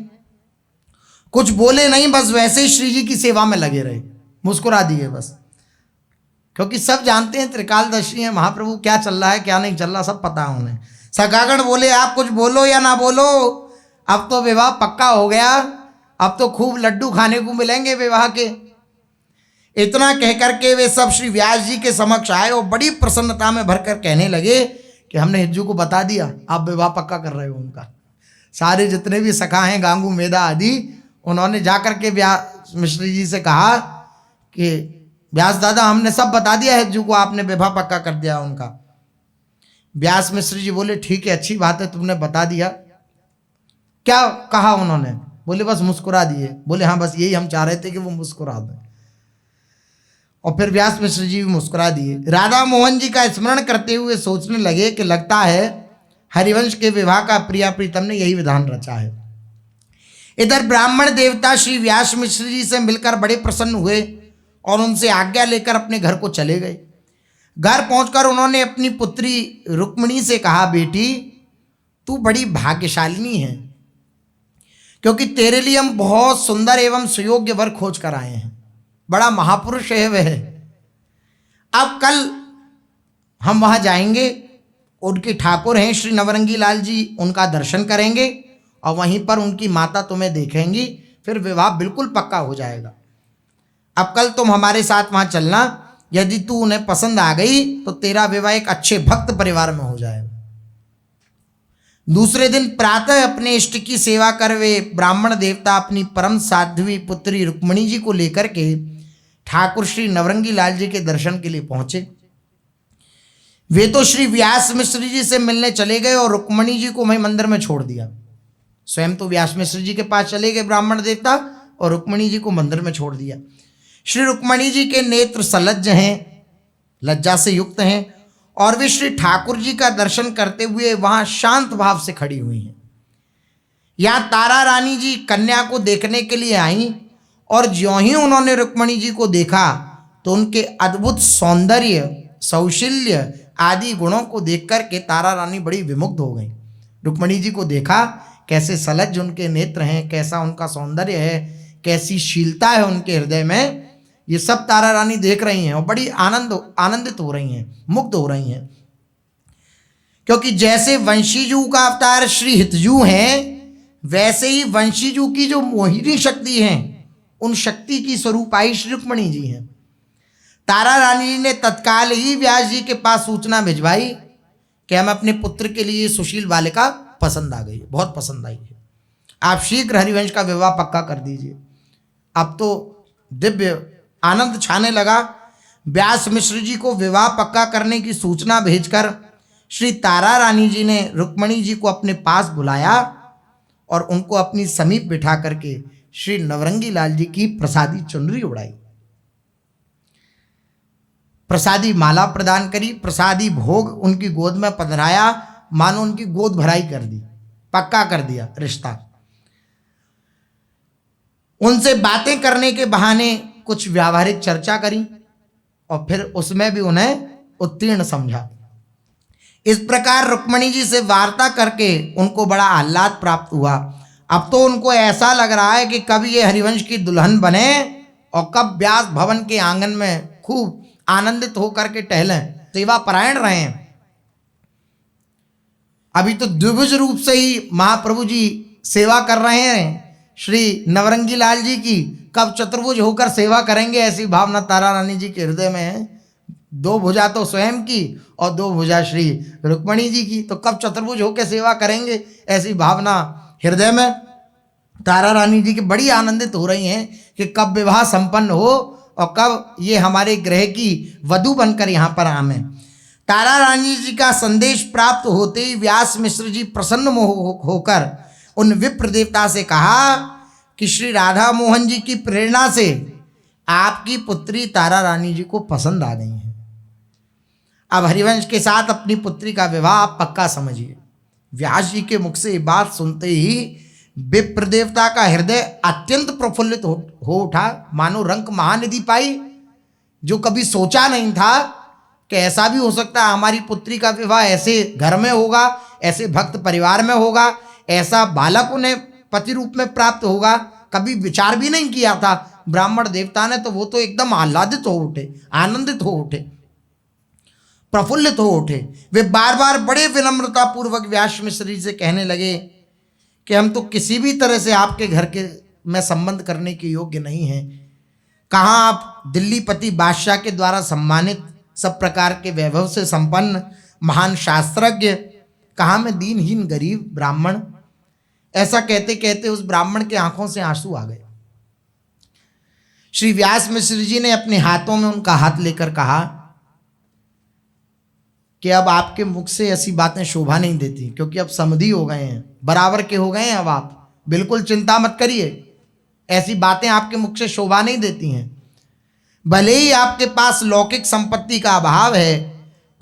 कुछ बोले नहीं, बस वैसे ही श्री जी की सेवा में लगे रहे, मुस्कुरा दिए बस। क्योंकि सब जानते हैं, त्रिकालदर्शी हैं महाप्रभु, क्या चल रहा है क्या नहीं चल रहा सब पता है उन्हें। सखागण बोले आप कुछ बोलो या ना बोलो, अब तो विवाह पक्का हो गया, अब तो खूब लड्डू खाने को मिलेंगे विवाह के। इतना कहकर के वे सब श्री व्यास जी के समक्ष आए और बड़ी प्रसन्नता में भरकर कहने लगे कि हमने हितजू को बता दिया, आप विवाह पक्का कर रहे हो उनका। सारे जितने भी सखा हैं, गांगू, मेधा आदि, उन्होंने जाकर के व्यास मिश्र जी से कहा कि व्यास दादा हमने सब बता दिया हितजू को, आपने विवाह पक्का कर दिया उनका। व्यास मिश्र जी बोले ठीक है, अच्छी बात है, तुमने बता दिया। क्या कहा उन्होंने? बोले बस मुस्कुरा दिए। बोले हाँ बस यही हम चाह रहे थे कि वो मुस्कुरा दें। और फिर व्यास मिश्र जी भी मुस्कुरा दिए। राधा मोहन जी का स्मरण करते हुए सोचने लगे कि लगता है हरिवंश के विवाह का प्रिया प्रीतम ने यही विधान रचा है। इधर ब्राह्मण देवता श्री व्यास मिश्र जी से मिलकर बड़े प्रसन्न हुए और उनसे आज्ञा लेकर अपने घर को चले गए। घर पहुंचकर उन्होंने अपनी पुत्री रुक्मिणी से कहा, बेटी तू बड़ी भाग्यशालिनी है, क्योंकि तेरे लिए हम बहुत सुंदर एवं सुयोग्य वर खोज कर आए हैं। बड़ा महापुरुष है वह। अब कल हम वहां जाएंगे, उनके ठाकुर हैं श्री नवरंगी लाल जी, उनका दर्शन करेंगे और वहीं पर उनकी माता तुम्हें देखेंगी, फिर विवाह बिल्कुल पक्का हो जाएगा। अब कल तुम हमारे साथ वहां चलना, यदि तू उन्हें पसंद आ गई तो तेरा विवाह एक अच्छे भक्त परिवार में हो जाएगा। दूसरे दिन प्रातः अपने इष्ट की सेवा कर वे ब्राह्मण देवता अपनी परम साध्वी पुत्री रुक्मणी जी को लेकर के ठाकुर श्री नवरंगी लाल जी के दर्शन के लिए पहुंचे। वे तो श्री व्यास मिश्र जी से मिलने चले गए और रुक्मणी जी को वहीं मंदिर में छोड़ दिया। स्वयं तो व्यास मिश्र जी के पास चले गए ब्राह्मण देवता और रुक्मणी जी को मंदिर में छोड़ दिया। श्री रुक्मणी जी के नेत्र सलज्ज हैं, लज्जा से युक्त हैं और वे श्री ठाकुर जी का दर्शन करते हुए वहां शांत भाव से खड़ी हुई हैं। यहाँ तारा रानी जी कन्या को देखने के लिए आई और ज्यों ही उन्होंने रुक्मणी जी को देखा तो उनके अद्भुत सौंदर्य, सौशील्य आदि गुणों को देख कर के तारा रानी बड़ी विमुग्ध हो गई। रुक्मणी जी को देखा, कैसे सलज्ज उनके नेत्र हैं, कैसा उनका सौंदर्य है, कैसी शीलता है उनके हृदय में, ये सब तारा रानी देख रही हैं और बड़ी आनंदित हो रही हैं, मुग्ध हो रही हैं। क्योंकि जैसे वंशीजू का अवतार श्री हितजू हैं, वैसे ही वंशीजू की जो मोहिनी शक्ति हैं, उन शक्ति की स्वरूपाई श्री रुक्मणी जी हैं। तारा रानी जी ने तत्काल ही व्यास जी के पास सूचना भिजवाई कि हम अपने पुत्र के लिए सुशील बालिका पसंद आ गई, बहुत पसंद आई है, आप शीघ्र हरिवंश का विवाह पक्का कर दीजिए। अब तो दिव्य आनंद छाने लगा। व्यास मिश्र जी को विवाह पक्का करने की सूचना भेजकर श्री तारा रानी जी ने रुक्मणी जी को अपने पास बुलाया और उनको अपनी समीप बिठा करके श्री नवरंगी लाल जी की प्रसादी चुनरी उड़ाई, प्रसादी माला प्रदान करी, प्रसादी भोग उनकी गोद में पधराया, मानो उनकी गोद भराई कर दी, पक्का कर दिया रिश्ता। उनसे बातें करने के बहाने कुछ व्यावहारिक चर्चा करी और फिर उसमें भी उन्हें उत्तीर्ण समझा। इस प्रकार रुक्मणी जी से वार्ता करके उनको बड़ा आह्लाद प्राप्त हुआ। अब तो उनको ऐसा लग रहा है कि कब ये हरिवंश की दुल्हन बने और कब व्यास भवन के आंगन में खूब आनंदित होकर के टहलें, सेवा परायण रहें। अभी तो द्विभुज रूप से ही महाप्रभु जी सेवा कर रहे हैं श्री नवरंगी लाल जी की, कब चतुर्भुज होकर सेवा करेंगे ऐसी भावना तारा रानी जी के हृदय में है। दो भुजा तो स्वयं की और दो भुजा श्री रुक्मणी जी की, तो कब चतुर्भुज होकर सेवा करेंगे ऐसी भावना हृदय में तारा रानी जी की बड़ी आनंदित हो रही हैं कि कब विवाह संपन्न हो और कब ये हमारे ग्रह की वधू बनकर यहाँ पर आवे। तारा रानी जी का संदेश प्राप्त होते ही व्यास मिश्र जी प्रसन्न होकर उन विप्र देवता से कहा कि श्री राधा मोहन जी की प्रेरणा से आपकी पुत्री तारा रानी जी को पसंद आ गई है। अब हरिवंश के साथ अपनी पुत्री का विवाह आप पक्का समझिए। व्यास जी के मुख से ये बात सुनते ही विप्र देवता का हृदय अत्यंत प्रफुल्लित हो उठा, मानो रंक महानिधि पाई, जो कभी सोचा नहीं था कि ऐसा भी हो सकता है हमारी पुत्री का विवाह ऐसे घर में होगा, ऐसे भक्त परिवार में होगा, ऐसा बालक उन्हें पति रूप में प्राप्त होगा, कभी विचार भी नहीं किया था ब्राह्मण देवता ने। तो वो तो एकदम आह्लादित हो उठे, आनंदित हो उठे, प्रफुल्लित हो उठे। वे बार बार बड़े विनम्रता पूर्वक व्यास मिश्र जी से कहने लगे कि हम तो किसी भी तरह से आपके घर के में संबंध करने के योग्य नहीं हैं। कहाँ आप दिल्लीपति बादशाह के द्वारा सम्मानित, सब प्रकार के वैभव से संपन्न महान शास्त्रज्ञ, कहाँ मैं दीनहीन गरीब ब्राह्मण। ऐसा कहते कहते उस ब्राह्मण के आंखों से आंसू आ गए। श्री व्यास मिश्र जी ने अपने हाथों में उनका हाथ लेकर कहा कि अब आपके मुख से ऐसी बातें शोभा नहीं देती, क्योंकि अब समधी हो गए हैं, बराबर के हो गए हैं। अब आप बिल्कुल चिंता मत करिए, ऐसी बातें आपके मुख से शोभा नहीं देती हैं। भले ही आपके पास लौकिक संपत्ति का अभाव है,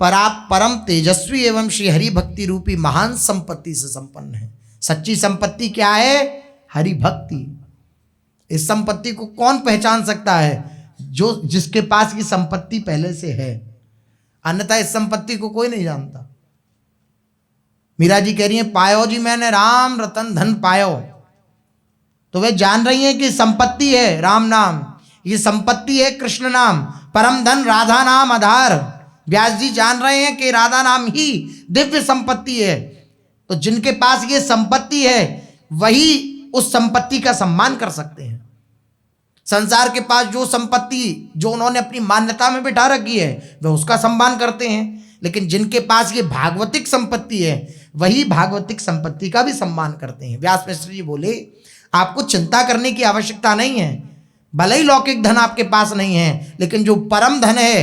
पर आप परम तेजस्वी एवं श्री हरि भक्ति रूपी महान संपत्ति से संपन्न है। सच्ची संपत्ति क्या है? हरि भक्ति। इस संपत्ति को कौन पहचान सकता है? जो जिसके पास ये संपत्ति पहले से है, अन्यथा इस संपत्ति को कोई नहीं जानता। मीरा जी कह रही हैं, पायो जी मैंने राम रतन धन पायो, तो वे जान रही हैं कि संपत्ति है राम नाम, ये संपत्ति है कृष्ण नाम, परम धन राधा नाम आधार। व्यास जी जान रहे हैं कि राधा नाम ही दिव्य संपत्ति है। तो जिनके पास ये संपत्ति है वही उस संपत्ति का सम्मान कर सकते हैं। संसार के पास जो संपत्ति जो उन्होंने अपनी मान्यता में बिठा रखी है वे उसका सम्मान करते हैं, लेकिन जिनके पास ये भागवतिक संपत्ति है वही भागवतिक संपत्ति का भी सम्मान करते हैं। व्यास मिश्र जी बोले आपको चिंता करने की आवश्यकता नहीं है, भले ही लौकिक धन आपके पास नहीं है, लेकिन जो परम धन है,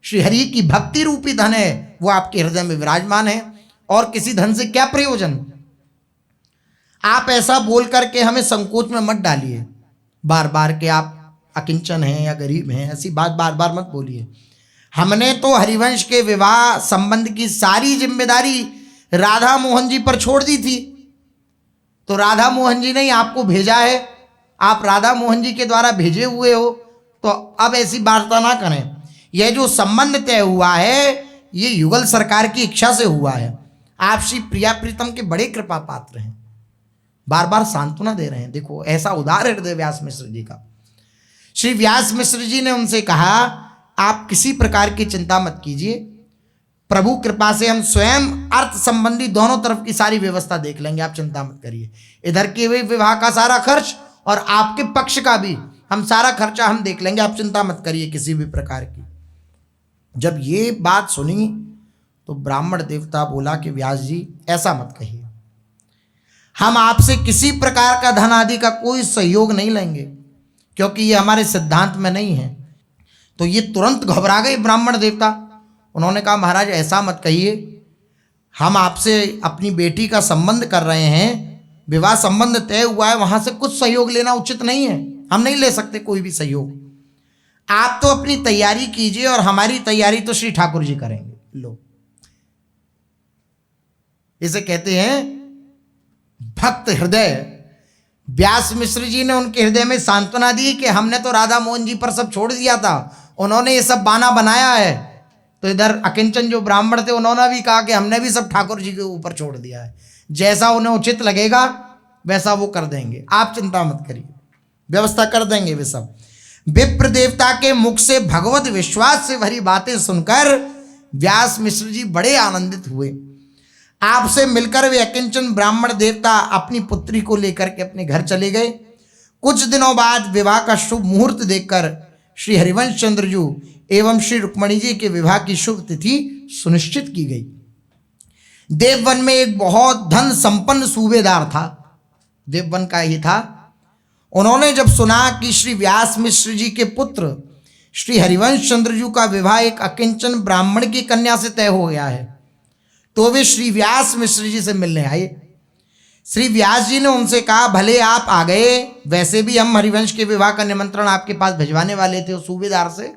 श्री हरि की भक्ति रूपी धन है, वो आपके हृदय में विराजमान है। और किसी धन से क्या प्रयोजन। आप ऐसा बोल करके हमें संकोच में मत डालिए बार बार कि आप अकिंचन हैं या गरीब हैं, ऐसी बात बार बार मत बोलिए। हमने तो हरिवंश के विवाह संबंध की सारी जिम्मेदारी राधा मोहन जी पर छोड़ दी थी, तो राधा मोहन जी ने ही आपको भेजा है, आप राधा मोहन जी के द्वारा भेजे हुए हो, तो अब ऐसी वार्ता ना करें। यह जो संबंध तय हुआ है ये युगल सरकार की इच्छा से हुआ है। आप श्री प्रिया प्रीतम के बड़े कृपा पात्र हैं, बार बार सांत्वना दे रहे हैं। देखो ऐसा उदार हृदय व्यास मिश्र जी का। श्री व्यास मिश्र जी ने उनसे कहा आप किसी प्रकार की चिंता मत कीजिए, प्रभु कृपा से हम स्वयं अर्थ संबंधी दोनों तरफ की सारी व्यवस्था देख लेंगे, आप चिंता मत करिए। इधर के विवाह का सारा खर्च और आपके पक्ष का भी हम सारा खर्चा हम देख लेंगे, आप चिंता मत करिए किसी भी प्रकार की। जब ये बात सुनी तो ब्राह्मण देवता बोला कि व्यास जी ऐसा मत कहिए, हम आपसे किसी प्रकार का धन आदि का कोई सहयोग नहीं लेंगे, क्योंकि ये हमारे सिद्धांत में नहीं है। तो ये तुरंत घबरा गए ब्राह्मण देवता। उन्होंने कहा महाराज ऐसा मत कहिए, हम आपसे अपनी बेटी का संबंध कर रहे हैं, विवाह संबंध तय हुआ है, वहां से कुछ सहयोग लेना उचित नहीं है, हम नहीं ले सकते कोई भी सहयोग। आप तो अपनी तैयारी कीजिए और हमारी तैयारी तो श्री ठाकुर जी करेंगे। लो इसे कहते हैं भक्त हृदय। व्यास मिश्र जी ने उनके हृदय में सांत्वना दी कि हमने तो राधा मोहन जी पर सब छोड़ दिया था, उन्होंने ये सब बाना बनाया है। तो इधर अकिंचन जो ब्राह्मण थे उन्होंने भी कहा कि हमने भी सब ठाकुर जी के ऊपर छोड़ दिया है, जैसा उन्हें उचित लगेगा वैसा वो कर देंगे, आप चिंता मत करिए, व्यवस्था कर देंगे वे सब। विप्र देवता के मुख से भगवत विश्वास से भरी बातें सुनकर व्यास मिश्र जी बड़े आनंदित हुए। आपसे मिलकर वे अकिंचन ब्राह्मण देवता अपनी पुत्री को लेकर के अपने घर चले गए। कुछ दिनों बाद विवाह का शुभ मुहूर्त देखकर श्री हरिवंश चंद्र जी एवं श्री रुक्मणी जी के विवाह की शुभ तिथि सुनिश्चित की गई। देववन में एक बहुत धन संपन्न सूबेदार था, देववन का ही था। उन्होंने जब सुना कि श्री व्यास मिश्र जी के पुत्र श्री हरिवंश चंद्र जी का विवाह एक अकिंचन ब्राह्मण की कन्या से तय हो गया है, तो वे श्री व्यास मिश्र जी से मिलने आए। श्री व्यास जी ने उनसे कहा भले आप आ गए, वैसे भी हम हरिवंश के विवाह का निमंत्रण आपके पास भिजवाने वाले थे। सूबेदार से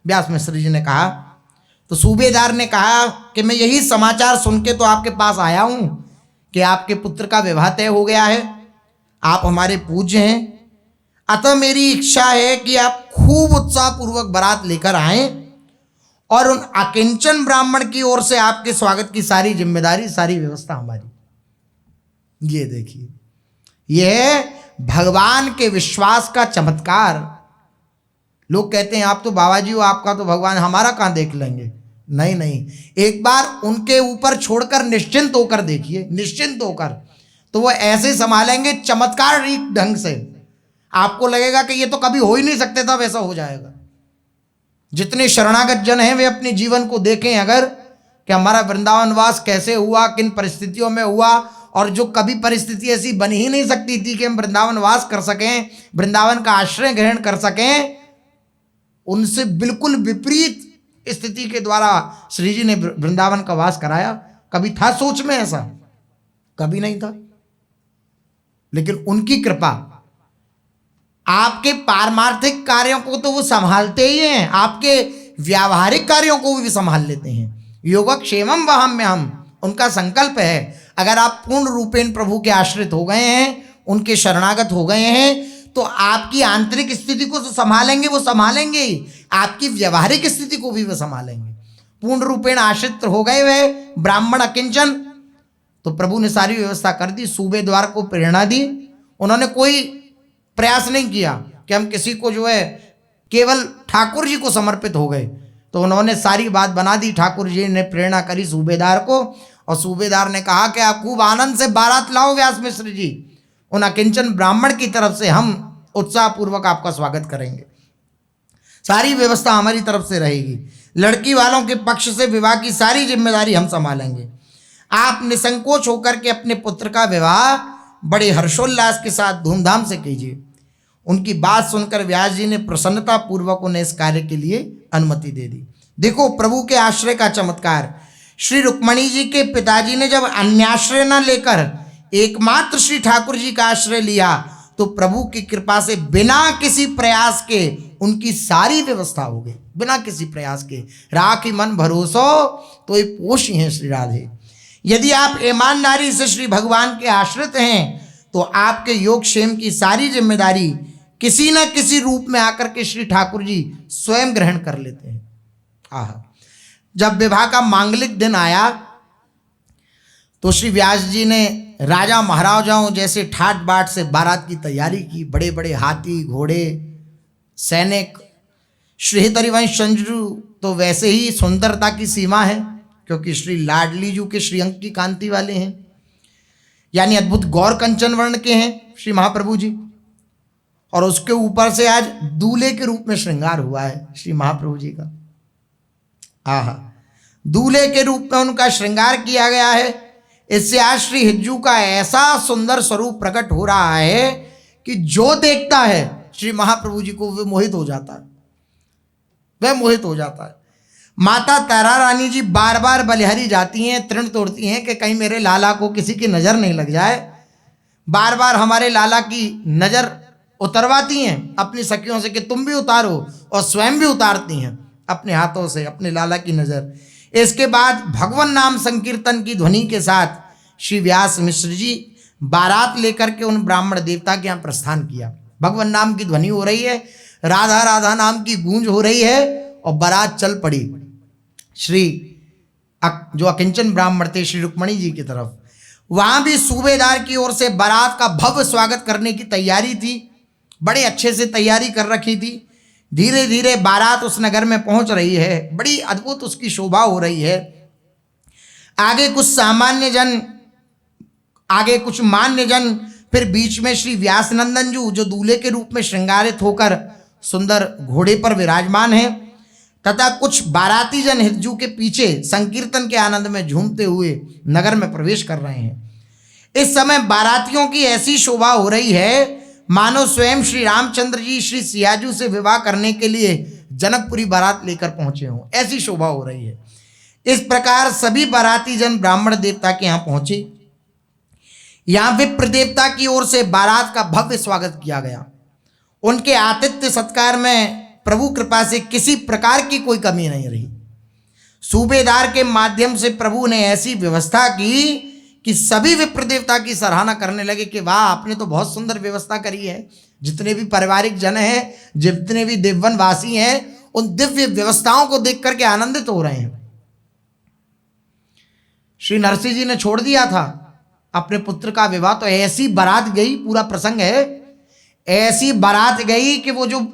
व्यास मिश्र जी ने कहा, तो सूबेदार ने कहा कि मैं यही समाचार सुन के तो आपके पास आया हूं कि आपके पुत्र का विवाह तय हो गया है, आप हमारे पूज्य हैं, अतः मेरी इच्छा है कि आप खूब उत्साहपूर्वक बारात लेकर आएं और उन अकिंचन ब्राह्मण की ओर से आपके स्वागत की सारी जिम्मेदारी, सारी व्यवस्था हमारी। ये देखिए, यह भगवान के विश्वास का चमत्कार। लोग कहते हैं आप तो बाबा जी हो, आपका तो भगवान, हमारा कहां देख लेंगे। नहीं नहीं, एक बार उनके ऊपर छोड़कर निश्चिंत होकर देखिए, निश्चिंत होकर, तो वो ऐसे संभालेंगे चमत्कार ढंग से, आपको लगेगा कि ये तो कभी हो ही नहीं सकते था, वैसा हो जाएगा। जितने शरणागत जन हैं वे अपने जीवन को देखें अगर, कि हमारा वृंदावन वास कैसे हुआ, किन परिस्थितियों में हुआ, और जो कभी परिस्थिति ऐसी बन ही नहीं सकती थी कि हम वृंदावन वास कर सकें, वृंदावन का आश्रय ग्रहण कर सकें, उनसे बिल्कुल विपरीत स्थिति के द्वारा श्री जी ने वृंदावन का वास कराया। कभी था सोच में ऐसा? कभी नहीं था। लेकिन उनकी कृपा, आपके पारमार्थिक कार्यों को तो वो संभालते ही हैं, आपके व्यावहारिक कार्यों को भी संभाल लेते हैं। योगक्षेमम वहाम्यहम्, उनका संकल्प है। अगर आप पूर्ण रूपेण प्रभु के आश्रित हो गए हैं, उनके शरणागत हो गए हैं, तो आपकी आंतरिक स्थिति को तो संभालेंगे, वो संभालेंगे ही, आपकी व्यावहारिक स्थिति को भी वो संभालेंगे। पूर्ण रूपेण आश्रित हो गए वे ब्राह्मण अकिंचन, तो प्रभु ने सारी व्यवस्था कर दी, सूबेदार को प्रेरणा दी। उन्होंने कोई प्रयास नहीं किया कि हम किसी को जो है, केवल ठाकुर जी को समर्पित हो गए। तो उन्होंने सारी बात बना दी, ठाकुर जी ने प्रेरणा करी सूबेदार को, और सूबेदार ने कहा कि आप खूब आनंद से बारात लाओ व्यास मिश्र जी, उन अकिंचन ब्राह्मण की तरफ से हम उत्साहपूर्वक आपका स्वागत करेंगे। सारी व्यवस्था हमारी तरफ से रहेगी। लड़की वालों के पक्ष से विवाह की सारी जिम्मेदारी हम संभालेंगे। आप निसंकोच होकर के अपने पुत्र का विवाह बड़े हर्षोल्लास के साथ धूमधाम से कीजिए। उनकी बात सुनकर व्यास जी ने प्रसन्नता पूर्वक उन्हें इस कार्य के लिए अनुमति दे दी। देखो प्रभु के आश्रय का चमत्कार। श्री रुक्मणी जी के पिताजी ने जब अन्याश्रय न लेकर एकमात्र श्री ठाकुर जी का आश्रय लिया तो प्रभु की कृपा से बिना किसी प्रयास के उनकी सारी व्यवस्था हो गई। बिना किसी प्रयास के। राखी मन भरोसो तो ये पोषी हैं श्री राधे। यदि आप ईमानदारी से श्री भगवान के आश्रित हैं तो आपके योग क्षेम की सारी जिम्मेदारी किसी न किसी रूप में आकर के श्री ठाकुर जी स्वयं ग्रहण कर लेते हैं। आह, जब विवाह का मांगलिक दिन आया तो श्री व्यास जी ने राजा महाराजाओं जैसे ठाट बाट से बारात की तैयारी की। बड़े बड़े हाथी घोड़े सैनिक। श्री हरिवंश संजू तो वैसे ही सुंदरता की सीमा है क्योंकि श्री लाडली जू के श्रीअंक की कांति वाले हैं, यानी अद्भुत गौर कंचन वर्ण के हैं श्री महाप्रभु जी। और उसके ऊपर से आज दूल्हे के रूप में श्रृंगार हुआ है श्री महाप्रभु जी का। आहा, दूल्हे के रूप में उनका श्रृंगार किया गया है। इससे आज श्री हिज्जू का ऐसा सुंदर स्वरूप प्रकट हो रहा है कि जो देखता है श्री महाप्रभु जी को वह मोहित हो जाता है, वह मोहित हो जाता है। माता तारा रानी जी बार बार बलिहारी जाती हैं, तृण तोड़ती हैं कि कहीं मेरे लाला को किसी की नज़र नहीं लग जाए। बार बार हमारे लाला की नज़र उतरवाती हैं अपनी सखियों से कि तुम भी उतारो, और स्वयं भी उतारती हैं अपने हाथों से अपने लाला की नज़र। इसके बाद भगवान नाम संकीर्तन की ध्वनि के साथ श्री व्यास मिश्र जी बारात लेकर के उन ब्राह्मण देवता के यहाँ प्रस्थान किया। भगवान नाम की ध्वनि हो रही है, राधा राधा नाम की गूंज हो रही है और बारात चल पड़ी श्री जो अकिंचन ब्राह्मण थे श्री रुक्मणी जी की तरफ। वहाँ भी सूबेदार की ओर से बारात का भव्य स्वागत करने की तैयारी थी, बड़े अच्छे से तैयारी कर रखी थी। धीरे धीरे बारात उस नगर में पहुंच रही है, बड़ी अद्भुत उसकी शोभा हो रही है। आगे कुछ सामान्य जन, आगे कुछ मान्य जन, फिर बीच में श्री व्यासनंदन जी जो दूल्हे के रूप में श्रृंगारित होकर सुंदर घोड़े पर विराजमान हैं, तथा कुछ बाराती जन हिज्जू के पीछे संकीर्तन के आनंद में झूमते हुए नगर में प्रवेश कर रहे हैं। इस समय बारातियों की ऐसी शोभा हो रही है मानो स्वयं श्री रामचंद्र जी श्री सियाजू से विवाह करने के लिए जनकपुरी बारात लेकर पहुंचे हों, ऐसी शोभा हो रही है। इस प्रकार सभी बाराती जन ब्राह्मण देवता के यहाँ पहुंचे। यहाँ विप्र देवता की ओर से बारात का भव्य स्वागत किया गया। उनके आतिथ्य सत्कार में प्रभु कृपा से किसी प्रकार की कोई कमी नहीं रही। सूबेदार के माध्यम से प्रभु ने ऐसी व्यवस्था की कि सभी विप्र देवता की सराहना करने लगे कि वाह, आपने तो बहुत सुंदर व्यवस्था करी है। जितने भी पारिवारिक जन हैं, जितने भी देववन वासी हैं, उन दिव्य व्यवस्थाओं को देख करके आनंदित हो रहे हैं। श्री नरसिंह जी ने छोड़ दिया था अपने पुत्र का विवाह, तो ऐसी बारात गई, पूरा प्रसंग है, ऐसी बारात गई कि वो जो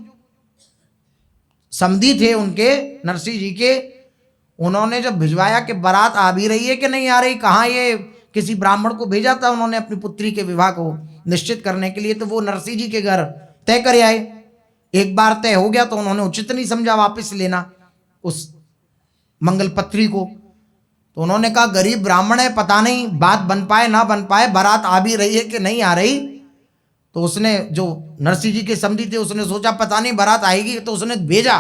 समधी थे उनके नरसिंह जी के, उन्होंने जब भिजवाया कि बारात आ भी रही है कि नहीं आ रही, कहाँ ये किसी ब्राह्मण को भेजा था उन्होंने अपनी पुत्री के विवाह को निश्चित करने के लिए, तो वो नरसिंह जी के घर तय कर आए। एक बार तय हो गया तो उन्होंने उचित नहीं समझा वापस लेना उस मंगल पत्री को। तो उन्होंने कहा गरीब ब्राह्मण है, पता नहीं बात बन पाए ना बन पाए, बारात आ भी रही है कि नहीं आ रही। तो उसने, जो नरसिंह जी के समधी थे, उसने सोचा पता नहीं बारात आएगी, तो उसने भेजा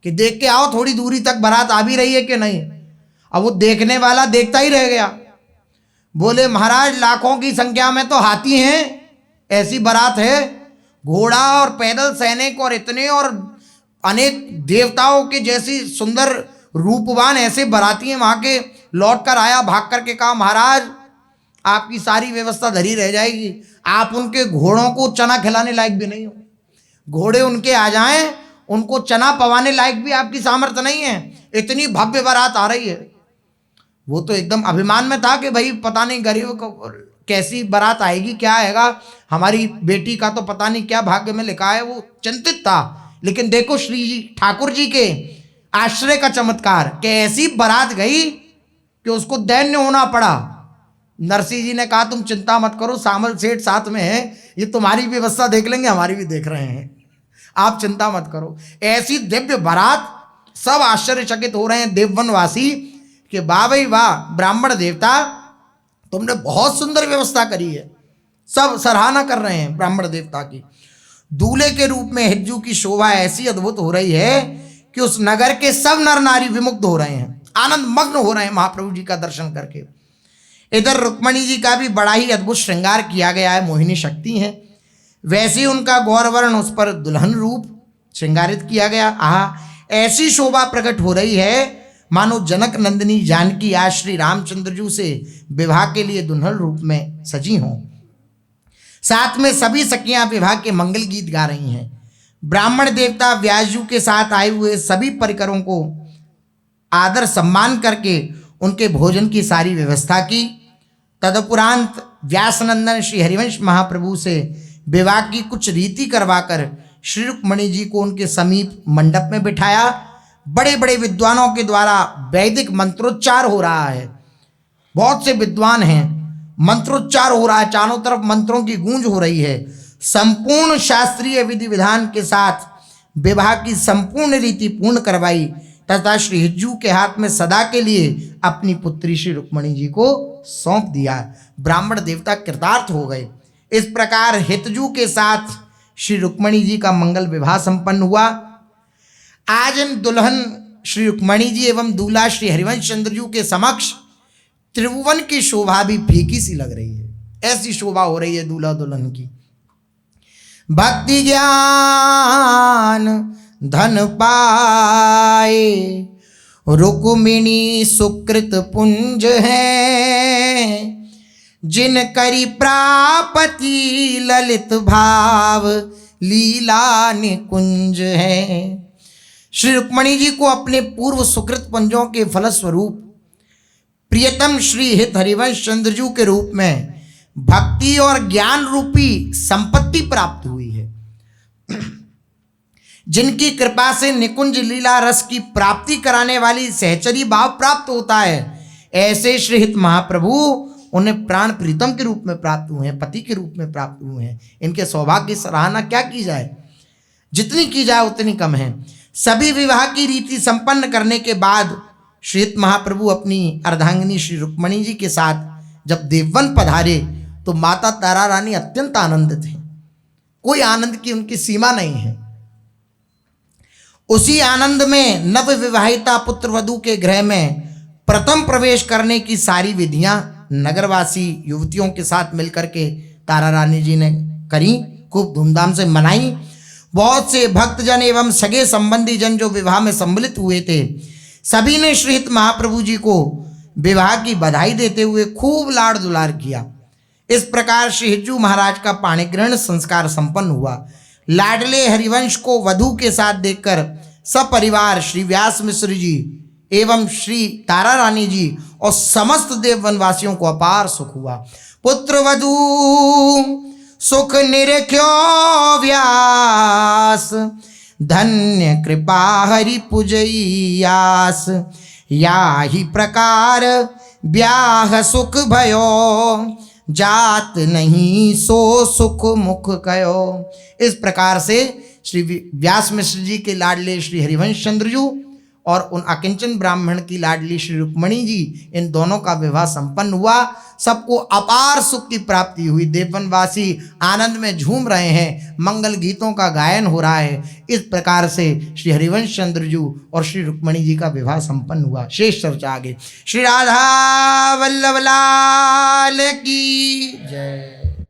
कि देख के आओ थोड़ी दूरी तक बारात आ भी रही है कि नहीं। अब वो देखने वाला देखता ही रह गया। बोले महाराज लाखों की संख्या में तो हाथी हैं, ऐसी बारात है, घोड़ा और पैदल सैनिक और इतने और अनेक देवताओं के जैसी सुंदर रूपवान ऐसे बाराती हैं। वहाँ के लौट कर आया, भाग करके कहा महाराज आपकी सारी व्यवस्था धरी रह जाएगी, आप उनके घोड़ों को चना खिलाने लायक भी नहीं हो। घोड़े उनके आ जाएं, उनको चना पवाने लायक भी आपकी सामर्थ्य नहीं है, इतनी भव्य बारात आ रही है। वो तो एकदम अभिमान में था कि भाई पता नहीं गरीब को कैसी बारात आएगी, क्या आएगा, हमारी बेटी का तो पता नहीं क्या भाग्य में लिखा है, वो चिंतित था। लेकिन देखो श्री ठाकुर जी के आश्रय का चमत्कार कि ऐसी बारात गई कि उसको दैन्य होना पड़ा। नरसिंह जी ने कहा तुम चिंता मत करो, सामल सेठ साथ में है, ये तुम्हारी व्यवस्था देख लेंगे, हमारी भी देख रहे हैं। आप चिंता मत करो। ऐसी दिव्य बारात, सब आश्चर्यचकित हो रहे हैं देववनवासी कि वाह भाई वाह, ब्राह्मण देवता तुमने बहुत सुंदर व्यवस्था करी है। सब सराहना कर रहे हैं ब्राह्मण देवता की। दूल्हे के रूप में हिज्जू की शोभा ऐसी अद्भुत हो रही है कि उस नगर के सब नर नारी विमुग्ध हो रहे हैं, आनंद मग्न हो रहे हैं महाप्रभु जी का दर्शन करके। इधर रुक्मणी जी का भी बड़ा ही अद्भुत श्रृंगार किया गया है, मोहिनी शक्ति है, वैसे ही उनका गौरवर्ण उस पर दुल्हन रूप श्रृंगारित किया गया। ऐसी शोभा प्रकट हो रही है मानो जनक नंदिनी जानकी आज श्री रामचंद्र जी से विवाह के लिए दुल्हन रूप में सजी हों। साथ में सभी सखियां विवाह के मंगल गीत गा रही हैं। ब्राह्मण देवता व्यासजू के साथ आए हुए सभी परिकरों को आदर सम्मान करके उनके भोजन की सारी व्यवस्था की। तदुपरांत व्यासनंदन श्री हरिवंश महाप्रभु से विवाह की कुछ रीति करवाकर श्री रुक्मणी जी को उनके समीप मंडप में बिठाया। बड़े बड़े विद्वानों के द्वारा वैदिक मंत्रोच्चार हो रहा है, बहुत से विद्वान हैं, मंत्रोच्चार हो रहा है, चारों तरफ मंत्रों की गूंज हो रही है। संपूर्ण शास्त्रीय विधि विधान के साथ विवाह की संपूर्ण रीति पूर्ण करवाई तथा श्री हिज्जू के हाथ में सदा के लिए अपनी पुत्री श्री रुक्मणी जी को सौंप दिया। ब्राह्मण देवता कृतार्थ हो गए। इस प्रकार हितजू के साथ श्री रुक्मणी जी का मंगल विवाह संपन्न हुआ। आज इन दुल्हन श्री रुक्मणी जी एवं दूल्हा श्री हरिवंश चंद्र जी के समक्ष त्रिभुवन की शोभा भी फीकी सी लग रही है, ऐसी शोभा हो रही है दूल्हा दुल्हन की। भक्ति ज्ञान धन पाए रुक्मिणी सुकृत पुंज है, जिन करी प्रापति ललित भाव लीला निकुंज है। श्री रुक्मणी जी को अपने पूर्व सुकृत पुंजों के फलस्वरूप प्रियतम श्री हित हरिवंश चंद्रजू के रूप में भक्ति और ज्ञान रूपी संपत्ति प्राप्त हुई है, जिनकी कृपा से निकुंज लीला रस की प्राप्ति कराने वाली सहचरी भाव प्राप्त होता है। ऐसे श्री हित महाप्रभु उन्हें प्राण प्रीतम के रूप में प्राप्त हुए हैं, पति के रूप में प्राप्त हुए हैं। इनके सौभाग्य की सराहना क्या की जाए, जितनी की जाए उतनी कम है। सभी विवाह की रीति संपन्न करने के बाद श्री हित महाप्रभु अपनी अर्धांगिनी श्री रुक्मणी जी के साथ जब देववन पधारे तो माता तारा रानी अत्यंत आनंदित हैं, कोई आनंद की उनकी सीमा नहीं है। उसी आनंद में नव विवाहिता पुत्र वधू के गृह में प्रथम प्रवेश करने की सारी विधियां नगरवासी युवतियों के साथ मिलकर के तारा रानी जी ने करी, खूब धूमधाम से मनाई। बहुत से भक्तजन एवं सगे संबंधी जन जो विवाह में सम्मिलित हुए थे, सभी ने श्री हित महाप्रभु जी को विवाह की बधाई देते हुए खूब लाड़ दुलार किया। इस प्रकार श्री हिज्जू महाराज का पाणिग्रहण संस्कार संपन्न हुआ। लाडले हरिवंश को वधू के साथ देखकर सपरिवार श्री व्यास मिश्र जी एवं श्री तारा रानी जी और समस्त देववनवासियों को अपार सुख हुआ। पुत्र वधू सुख निरख्यो व्यास, धन्य कृपा हरि पुजैयास। या ही प्रकार ब्याह सुख भयो, जात नहीं सो सुख मुख कयो। इस प्रकार से श्री व्यास मिश्र जी के लाडले श्री हरिवंश चंद्रजू और उन अकिंचन ब्राह्मण की लाडली श्री रुक्मणी जी, इन दोनों का विवाह संपन्न हुआ। सबको अपार सुख की प्राप्ति हुई। देववनवासी आनंद में झूम रहे हैं, मंगल गीतों का गायन हो रहा है। इस प्रकार से श्री हरिवंश चंद्रजू और श्री रुक्मणी जी का विवाह संपन्न हुआ। शेष चर्चा आगे। श्री राधा वल्लभ लाल की जय।